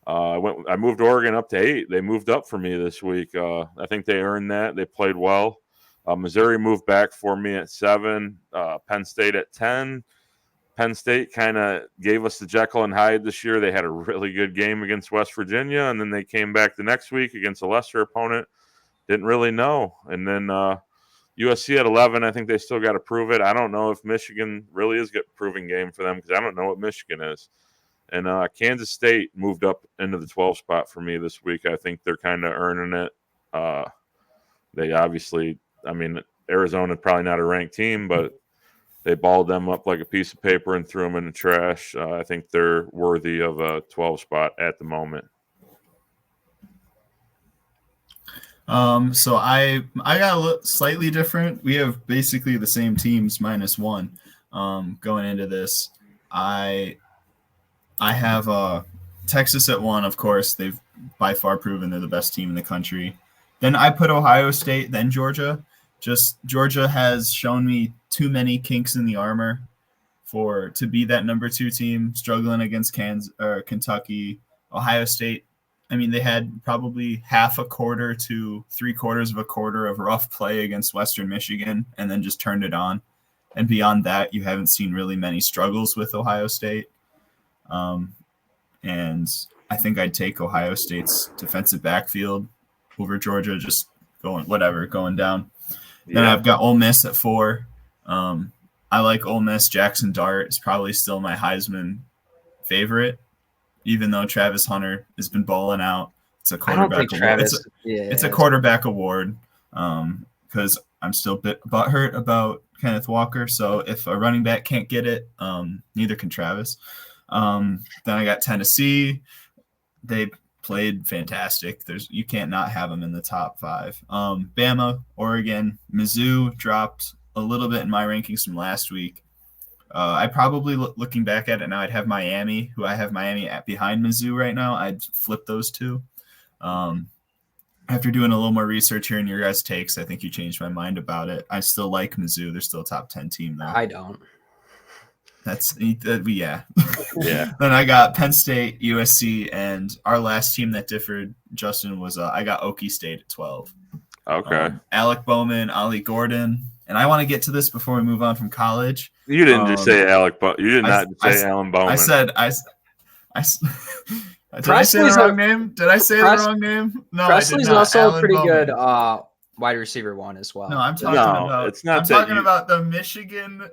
I moved Oregon up to 8. They moved up for me this week. I think they earned that. They played well. Missouri moved back for me at 7. Penn State at 10. Penn State kind of gave us the Jekyll and Hyde this year. They had a really good game against West Virginia, and then they came back the next week against a lesser opponent. Didn't really know. And then USC at 11, I think they still got to prove it. I don't know if Michigan really is a proving game for them because I don't know what Michigan is. And Kansas State moved up into the 12 spot for me this week. I think they're kind of earning it. They obviously, I mean, Arizona probably not a ranked team, but they balled them up like a piece of paper and threw them in the trash. I think they're worthy of a 12 spot at the moment. So I got a little slightly different. We have basically the same teams -1 going into this. I have Texas at 1, of course. They've by far proven they're the best team in the country. Then I put Ohio State, then Georgia. Just Georgia has shown me too many kinks in the armor to be that number 2 team, struggling against Kentucky. Ohio State, I mean, they had probably half a quarter to 3/4 of a quarter of rough play against Western Michigan and then just turned it on. And beyond that, you haven't seen really many struggles with Ohio State. And I think I'd take Ohio State's defensive backfield over Georgia, just going down. Yeah. Then I've got Ole Miss at 4. I like Ole Miss. Jackson Dart is probably still my Heisman favorite, even though Travis Hunter has been balling out. It's a quarterback award. It's a quarterback award because I'm still butthurt about Kenneth Walker. So if a running back can't get it, neither can Travis. Then I got Tennessee. They played fantastic. You can't not have them in the top 5. Bama, Oregon, Mizzou dropped a little bit in my rankings from last week. I probably, looking back at it now, I'd have Miami, who I have Miami behind Mizzou right now. I'd flip those two. After doing a little more research here in your guys' takes, I think you changed my mind about it. I still like Mizzou. They're still a top 10 team though. I don't. Yeah. Yeah. Then I got Penn State, USC, and our last team that differed, Justin, was I got Okie State at 12. Okay. Alec Bowman, Ollie Gordon, and I want to get to this before we move on from college. You didn't just say Alec, but you did not say Alan Bowman. I said did I say the wrong name? Did I say the wrong name? No, Presley's I did not. also Alan a pretty Bowman. good wide receiver one as well. No, I'm talking about the Michigan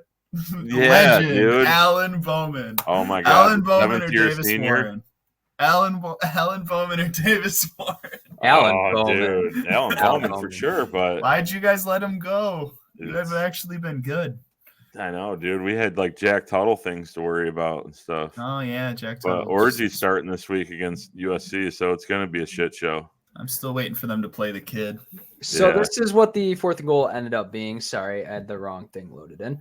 legend, dude. Alan Bowman. Oh my God, Alan Bowman or Davis senior? Warren. Alan Bowman or Davis Warren. Alan Bowman. Dude. Alan Bowman for sure. But why'd you guys let him go? Dude, You guys have actually been good. I know, dude. We had like Jack Tuttle things to worry about and stuff. Oh yeah, Jack Tuttle. But Orgy's starting this week against USC, so it's going to be a shit show. I'm still waiting for them to play the kid. So Yeah. this is what the fourth and goal ended up being. Sorry, I had the wrong thing loaded in.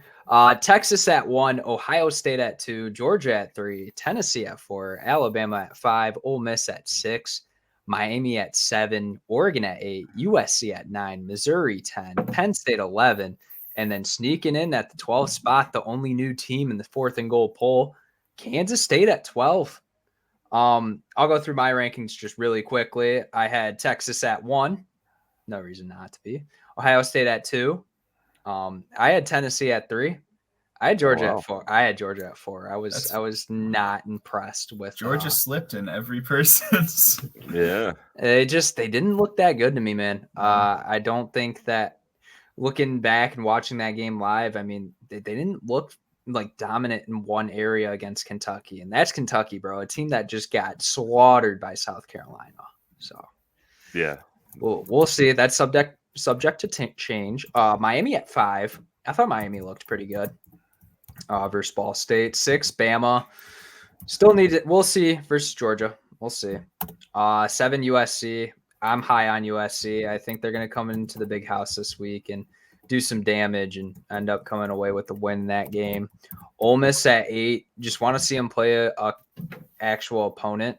Texas at 1, Ohio State at 2, Georgia at 3, Tennessee at 4, Alabama at 5, Ole Miss at 6, Miami at 7, Oregon at 8, USC at 9, Missouri 10, Penn State 11, and then sneaking in at the 12th spot, the only new team in the fourth and goal poll, Kansas State at 12. I'll go through my rankings just really quickly. I had Texas at 1. No reason not to be. Ohio State at 2. I had Tennessee at 3. I had Georgia at 4. I had Georgia at 4. I was not impressed with Georgia slipped in every person's. Yeah. They didn't look that good to me, man. I don't think that looking back and watching that game live, I mean, they didn't look like dominant in one area against Kentucky, and that's Kentucky, bro, a team that just got slaughtered by South Carolina. So Yeah. we'll see. That's subject to change. Miami at 5. I thought Miami looked pretty good versus Ball State. 6, Bama. Still need it. We'll see versus Georgia. We'll see. 7, USC. I'm high on USC. I think they're going to come into the big house this week and do some damage and end up coming away with the win in that game. Ole Miss at 8. Just want to see them play a actual opponent.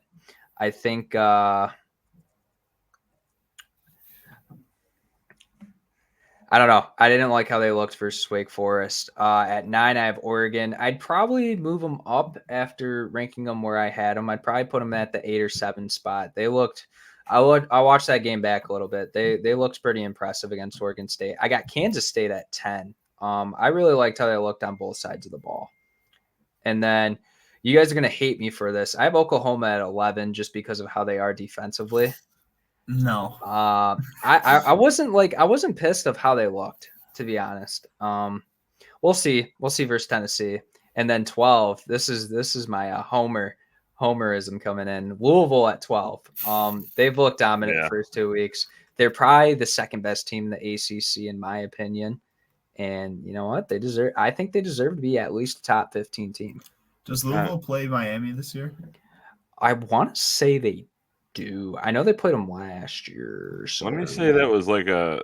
I think I don't know. I didn't like how they looked versus Wake Forest. At 9, I have Oregon. I'd probably move them up after ranking them where I had them. I'd probably put them at the 8 or 7 spot. They looked – I watched that game back a little bit. They looked pretty impressive against Oregon State. I got Kansas State at 10. I really liked how they looked on both sides of the ball. And then you guys are going to hate me for this. I have Oklahoma at 11 just because of how they are defensively. No. I wasn't pissed of how they looked, to be honest. We'll see versus Tennessee. And then 12. This is my homerism coming in. Louisville at 12. They've looked dominant the first 2 weeks. They're probably the second best team in the ACC in my opinion. And you know what? I think they deserve to be at least a top 15 team. Does Louisville play Miami this year? I want to say they do. I know they played them last year. So Let me say that was like a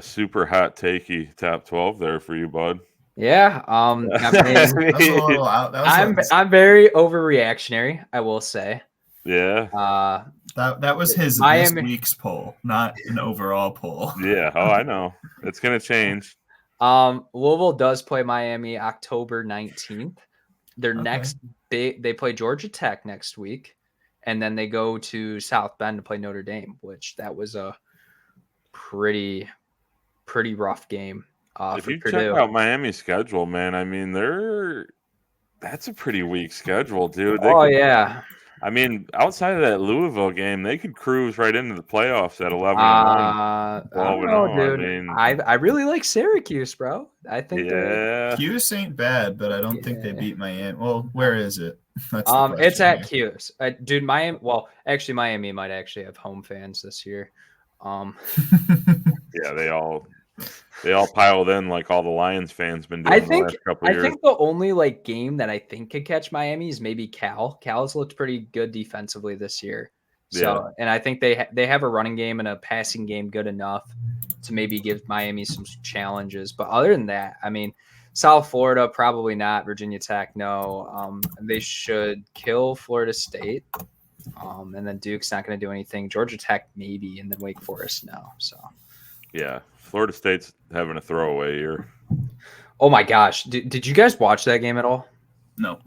super hot takey top 12 there for you, bud. Yeah. That's a little out. I'm very overreactionary, I will say. Yeah. That was his this week's poll, not an overall poll. Yeah. Oh, I know. It's gonna change. Louisville does play Miami October 19th. Their next they play Georgia Tech next week. And then they go to South Bend to play Notre Dame, which that was a pretty rough game. If you check out Miami's schedule, man, I mean, that's a pretty weak schedule, dude. Yeah. I mean, outside of that Louisville game, they could cruise right into the playoffs at 11-1. I don't know, dude. I mean, I really like Syracuse, bro. I think Cuse ain't bad, but I don't think they beat Miami. Well, where is it? It's at Cuse. Dude, Miami. Well, actually, Miami might actually have home fans this year. Yeah, they all piled in like all the Lions fans been doing the last couple of years. I think the only game that I think could catch Miami is maybe Cal. Cal's looked pretty good defensively this year. So, and I think they have a running game and a passing game good enough to maybe give Miami some challenges. But other than that, I mean, South Florida, probably not. Virginia Tech, no. They should kill Florida State. And then Duke's not going to do anything. Georgia Tech, maybe. And then Wake Forest, no. So, yeah, Florida State's having a throwaway year. Oh, my gosh. Did you guys watch that game at all? No.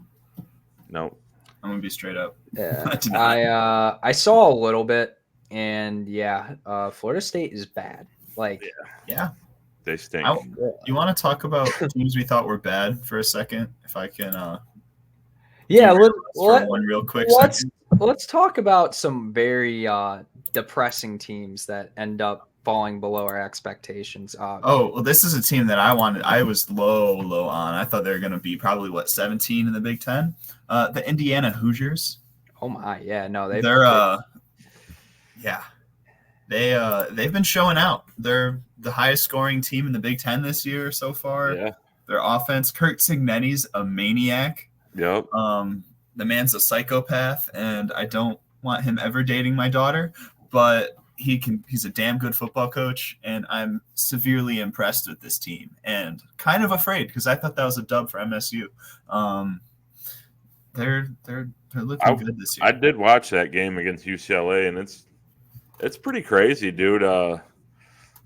No. I'm going to be straight up. Yeah. I saw a little bit. And, Florida State is bad. Yeah. They stink. You want to talk about teams we thought were bad for a second? If I can. One real quick. Let's talk about some very depressing teams that end up falling below our expectations. This is a team that I was low on. I thought they were going to be probably 17 in the Big Ten. The Indiana Hoosiers. Oh my, yeah, no, they've been showing out. They're the highest scoring team in the Big Ten this year so far. Yeah. Their offense, Kurt Cignetti's a maniac. Yep. The man's a psychopath, and I don't want him ever dating my daughter, but he's a damn good football coach, and I'm severely impressed with this team and kind of afraid because I thought that was a dub for MSU. They're looking good this year. I did watch that game against UCLA, and it's pretty crazy, dude.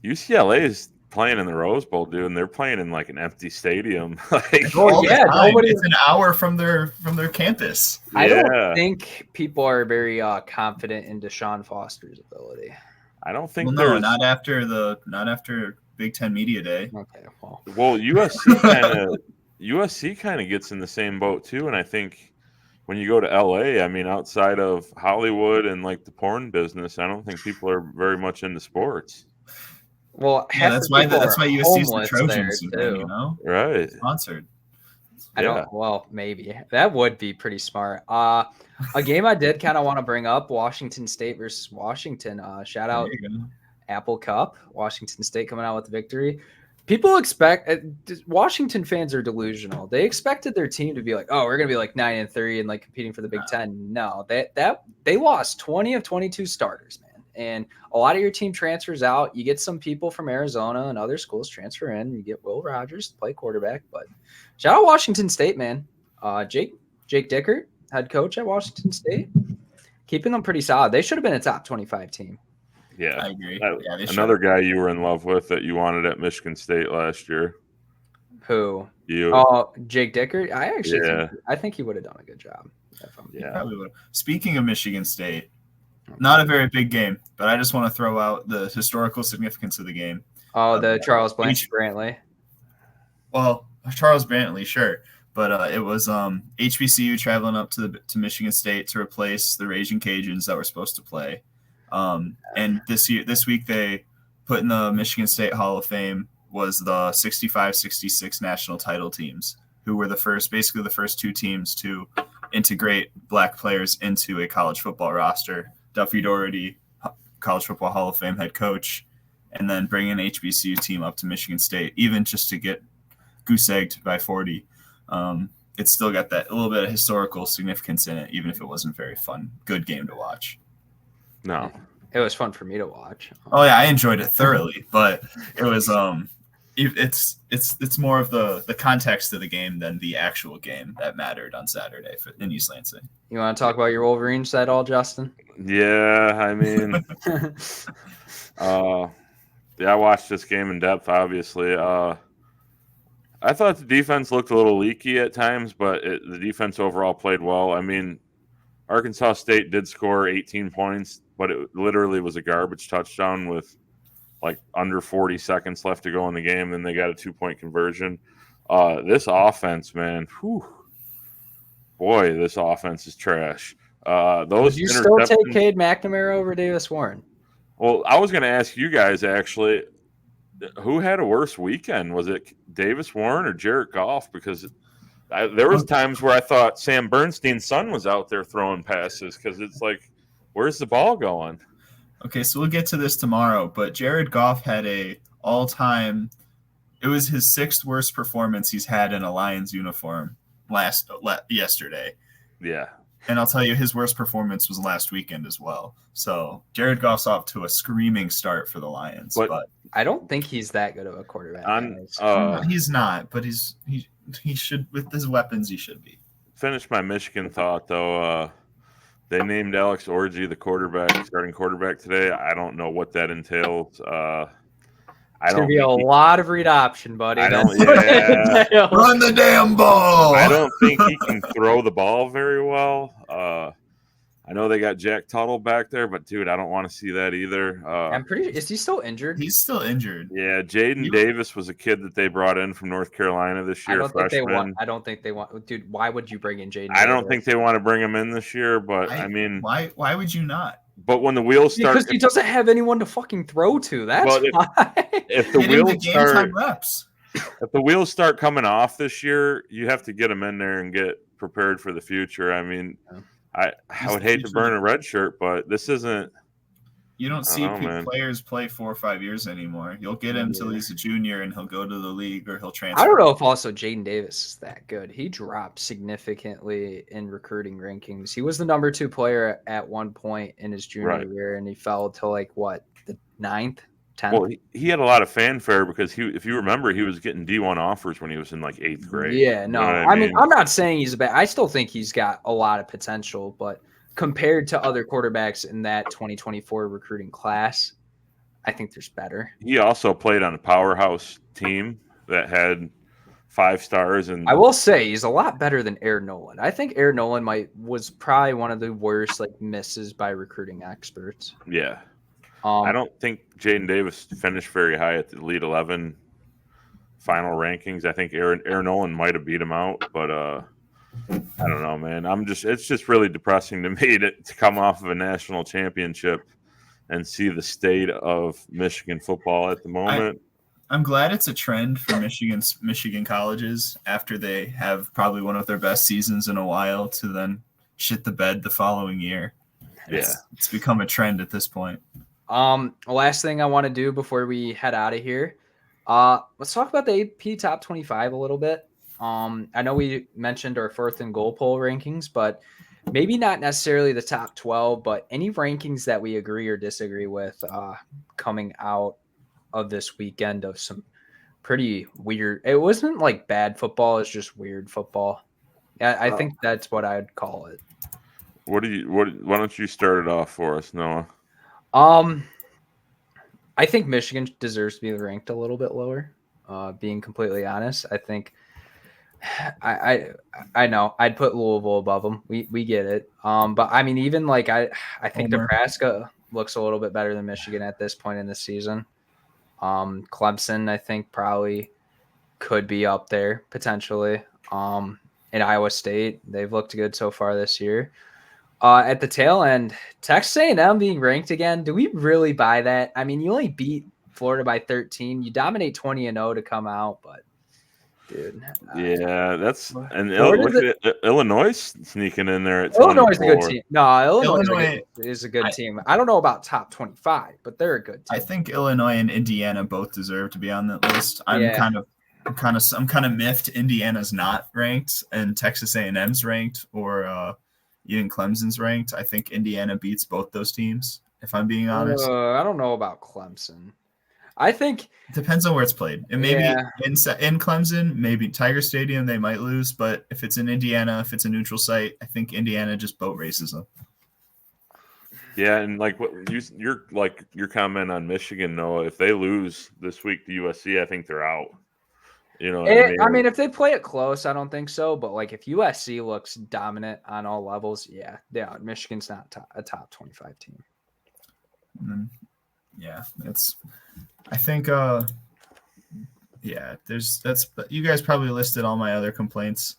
UCLA is playing in the Rose Bowl, dude, and they're playing in like an empty stadium. Nobody. It's an hour from their campus. I don't think people are very confident in Deshaun Foster's ability. I don't think not after Big Ten Media Day. Okay, well, USC kind of gets in the same boat too, and I think when you go to LA, I mean, outside of Hollywood and like the porn business, I don't think people are very much into sports. Well, that's why USC is the Trojans, too. Right? Sponsored. I don't. Well, maybe that would be pretty smart. A game I did kind of want to bring up: Washington State versus Washington. Shout out Apple Cup. Washington State coming out with the victory. People expect Washington fans are delusional. They expected their team to be like, oh, we're gonna be like 9-3 and like competing for the Big Ten. No, they lost 20 of 22 starters, man. And a lot of your team transfers out. You get some people from Arizona and other schools transfer in. You get Will Rogers to play quarterback. But shout out Washington State, man. Jake Dickert, head coach at Washington State, keeping them pretty solid. They should have been a top 25 team. Yeah, I agree. Another guy you were in love with that you wanted at Michigan State last year. Who? You? Oh, Jake Dickert. I think he would have done a good job. Probably would. Speaking of Michigan State, not a very big game, but I just want to throw out the historical significance of the game. Oh, the Charles Brantley. Well, Charles Brantley, sure. But it was HBCU traveling up to Michigan State to replace the Raging Cajuns that were supposed to play. And this week they put in the Michigan State Hall of Fame was the 65-66 national title teams, who were basically the first two teams to integrate black players into a college football roster. Duffy Doherty, College Football Hall of Fame head coach, and then bring an HBCU team up to Michigan State, even just to get goose-egged by 40. It's still got that a little bit of historical significance in it, even if it wasn't very fun. Good game to watch. No, it was fun for me to watch. Oh yeah, I enjoyed it thoroughly, but it was it's more of the context of the game than the actual game that mattered on Saturday in East Lansing. You want to talk about your Wolverines at all, Justin? Yeah, I mean, I watched this game in depth. Obviously, I thought the defense looked a little leaky at times, but the defense overall played well. I mean, Arkansas State did score 18 points, but it literally was a garbage touchdown with like under 40 seconds left to go in the game. Then they got a 2-point conversion. This offense, man, boy, this offense is trash. Would you still take Cade McNamara over Davis Warren? Well, I was going to ask you guys actually, who had a worse weekend? Was it Davis Warren or Jared Goff? Because there was times where I thought Sam Bernstein's son was out there throwing passes because it's like, where's the ball going? Okay, so we'll get to this tomorrow, but Jared Goff had it was his 6th worst performance he's had in a Lions uniform yesterday. Yeah. And I'll tell you, his worst performance was last weekend as well. So Jared Goff's off to a screaming start for the Lions. But I don't think he's that good of a quarterback. He's not, but he should, with his weapons, he should be. Finish my Michigan thought, though. They named Alex Orji the starting quarterback today. I don't know what that entails. It's going to be a lot of read option, buddy. Run the damn ball. I don't think he can throw the ball very well. I know they got Jack Tuttle back there, but, dude, I don't want to see that either. Is he still injured? He's still injured. Yeah, Jaden Davis was a kid that they brought in from North Carolina this year. I don't think they want. Dude, why would you bring in Jaden Davis? I don't think they want to bring him in this year, but, I mean. Why would you not? But when the wheels start. Because he doesn't have anyone to fucking throw to. That's why. If the wheels start coming off this year, you have to get him in there and get prepared for the future. I mean, I would hate to burn a red shirt, but this isn't You don't I see don't know, man. players play 4 or 5 years anymore. You'll get him till he's a junior and he'll go to the league or he'll transfer. I don't know if also Jaden Davis is that good. He dropped significantly in recruiting rankings. He was the number 2 player at one point in his junior year, and he fell to like what, the 9th, 10th? Well, he had a lot of fanfare because if you remember, he was getting D1 offers when he was in like 8th grade. Yeah, no. You know what I mean, I'm not saying he's bad. I still think he's got a lot of potential, but compared to other quarterbacks in that 2024 recruiting class, I think there's better. He also played on a powerhouse team that had 5 stars, and I will say he's a lot better than Air Nolan. I think Air Nolan was probably one of the worst like misses by recruiting experts. yeah. I don't think Jaden Davis finished very high at the Elite 11 final rankings. I think Air Nolan might have beat him out, but I don't know, man. It's just really depressing to me to come off of a national championship and see the state of Michigan football at the moment. I'm glad it's a trend for Michigan colleges after they have probably one of their best seasons in a while to then shit the bed the following year. Yeah. It's become a trend at this point. Last thing I want to do before we head out of here, let's talk about the AP Top 25 a little bit. I know we mentioned our 4th and goal poll rankings, but maybe not necessarily the top 12, but any rankings that we agree or disagree with coming out of this weekend of some pretty weird. It wasn't like bad football; it's just weird football. I think that's what I'd call it. Why don't you start it off for us, Noah? I think Michigan deserves to be ranked a little bit lower. Being completely honest, I think I know I'd put Louisville above them. We get it. But I mean, even like I think Nebraska looks a little bit better than Michigan at this point in the season. Clemson, I think, probably could be up there potentially. And Iowa State, they've looked good so far this year. At the tail end, Texas A&M being ranked again. Do we really buy that? I mean, you only beat Florida by 13. You dominate 20-0 to come out, but dude. Yeah, look at Illinois sneaking in there at Illinois is a good team. No, Illinois is a good team. I don't know about top 25, but they're a good team. I think Illinois and Indiana both deserve to be on that list. I'm kind of miffed Indiana's not ranked and Texas A&M's ranked or even Clemson's ranked. I think Indiana beats both those teams, if I'm being honest. I don't know about Clemson. I think it depends on where it's played. And maybe in Clemson, maybe Tiger Stadium, they might lose. But if it's in Indiana, if it's a neutral site, I think Indiana just boat races them. Yeah, and like your comment on Michigan, Noah, if they lose this week to USC, I think they're out. You know, I mean, if they play it close, I don't think so. But like, if USC looks dominant on all levels, yeah, Michigan's not a top 25 team. Yeah, I think. That's. You guys probably listed all my other complaints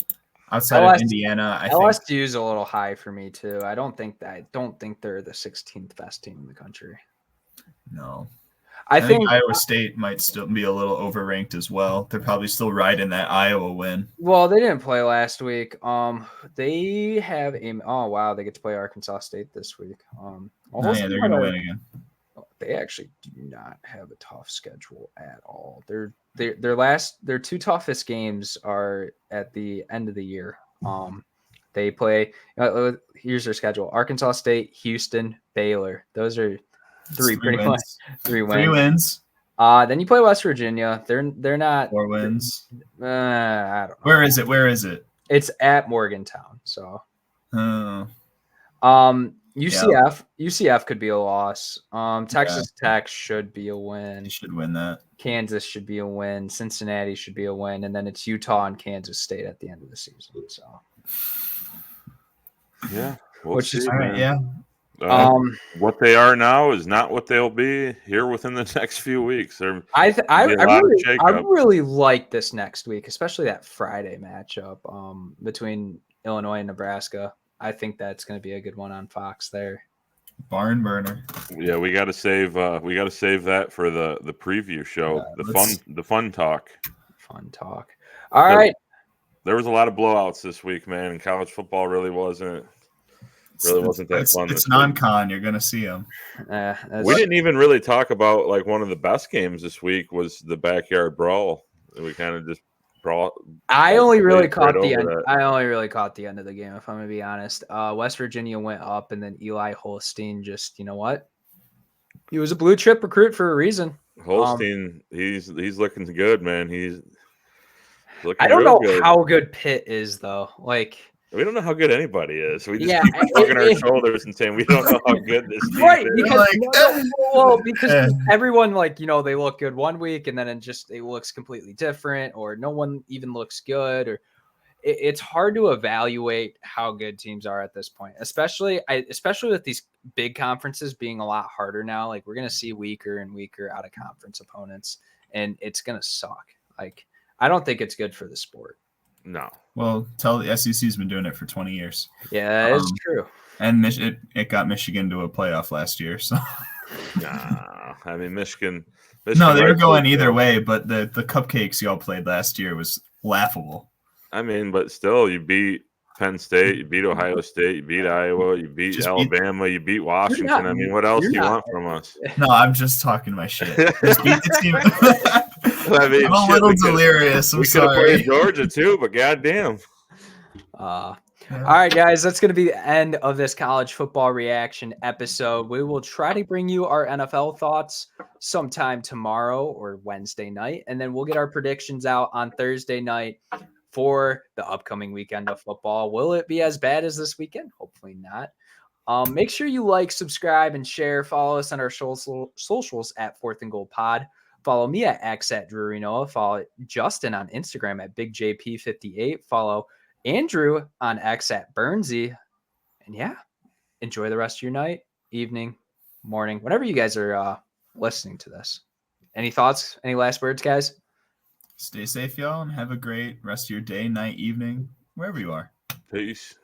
outside of Indiana. I think LSU is a little high for me too. I don't think they're the 16th best team in the country. No. I think Iowa State might still be a little overranked as well. They're probably still riding that Iowa win. Well, they didn't play last week. They have they get to play Arkansas State this week. They're going to win again. They actually do not have a tough schedule at all. Their 2 toughest games are at the end of the year. They play. Here's their schedule: Arkansas State, Houston, Baylor. Those are three wins. 3 wins. Then you play West Virginia. They're not 4 wins. I don't know. Where is it? It's at Morgantown. So. UCF could be a loss. Texas Tech should be a win. They should win that. Kansas should be a win. Cincinnati should be a win, and then it's Utah and Kansas State at the end of the season. So. Yeah. Which is what they are now is not what they'll be here within the next few weeks. I really like this next week, especially that Friday matchup between Illinois and Nebraska. I think that's going to be a good one on Fox there. Barn burner. Yeah, we got to save that for the preview show. The fun talk. Fun talk. All right. There was a lot of blowouts this week, man, and college football really wasn't Really wasn't that fun. It's non-con. You're gonna see them. We didn't even really talk about like one of the best games this week was the backyard brawl. We kind of just brought. I only really caught right the over end. that. I only really caught the end of the game, if I'm gonna be honest. West Virginia went up, and then Eli Holstein just, you know what? He was a blue chip recruit for a reason. Holstein, he's looking good, man. He's looking. I don't real know good. how good Pitt is, though. Like, we don't know how good anybody is. We just Yeah, keep shrugging our shoulders and saying we don't know how good this team right? is. Because because everyone, like, you know, they look good one week, and then it looks completely different, or no one even looks good, or it's hard to evaluate how good teams are at this point, especially with these big conferences being a lot harder now. Like, we're going to see weaker and weaker out of conference opponents, and it's going to suck. Like, I don't think it's good for the sport. No. Well, the SEC's been doing it for 20 years. Yeah, it's true. And it got Michigan to a playoff last year. So, nah, I mean Michigan. No, they were going either way, but the cupcakes y'all played last year was laughable. I mean, but still, you beat Penn State, you beat Ohio State, you beat Iowa, you beat Alabama, you beat Washington. I mean, what else do you want from us? No, I'm just talking my shit. Just beat the team. I mean, I'm a little delirious. I'm sorry. We could have played Georgia too, but goddamn. All right, guys, that's going to be the end of this college football reaction episode. We will try to bring you our NFL thoughts sometime tomorrow or Wednesday night, and then we'll get our predictions out on Thursday night for the upcoming weekend of football. Will it be as bad as this weekend? Hopefully not. Make sure you like, subscribe, and share. Follow us on our socials at 4th and Goal Pod. Follow me at X at Drury Noah. Follow Justin on Instagram at BigJP58. Follow Andrew on X at Burnsy. And yeah, enjoy the rest of your night, evening, morning, whenever you guys are listening to this. Any thoughts? Any last words, guys? Stay safe, y'all, and have a great rest of your day, night, evening, wherever you are. Peace.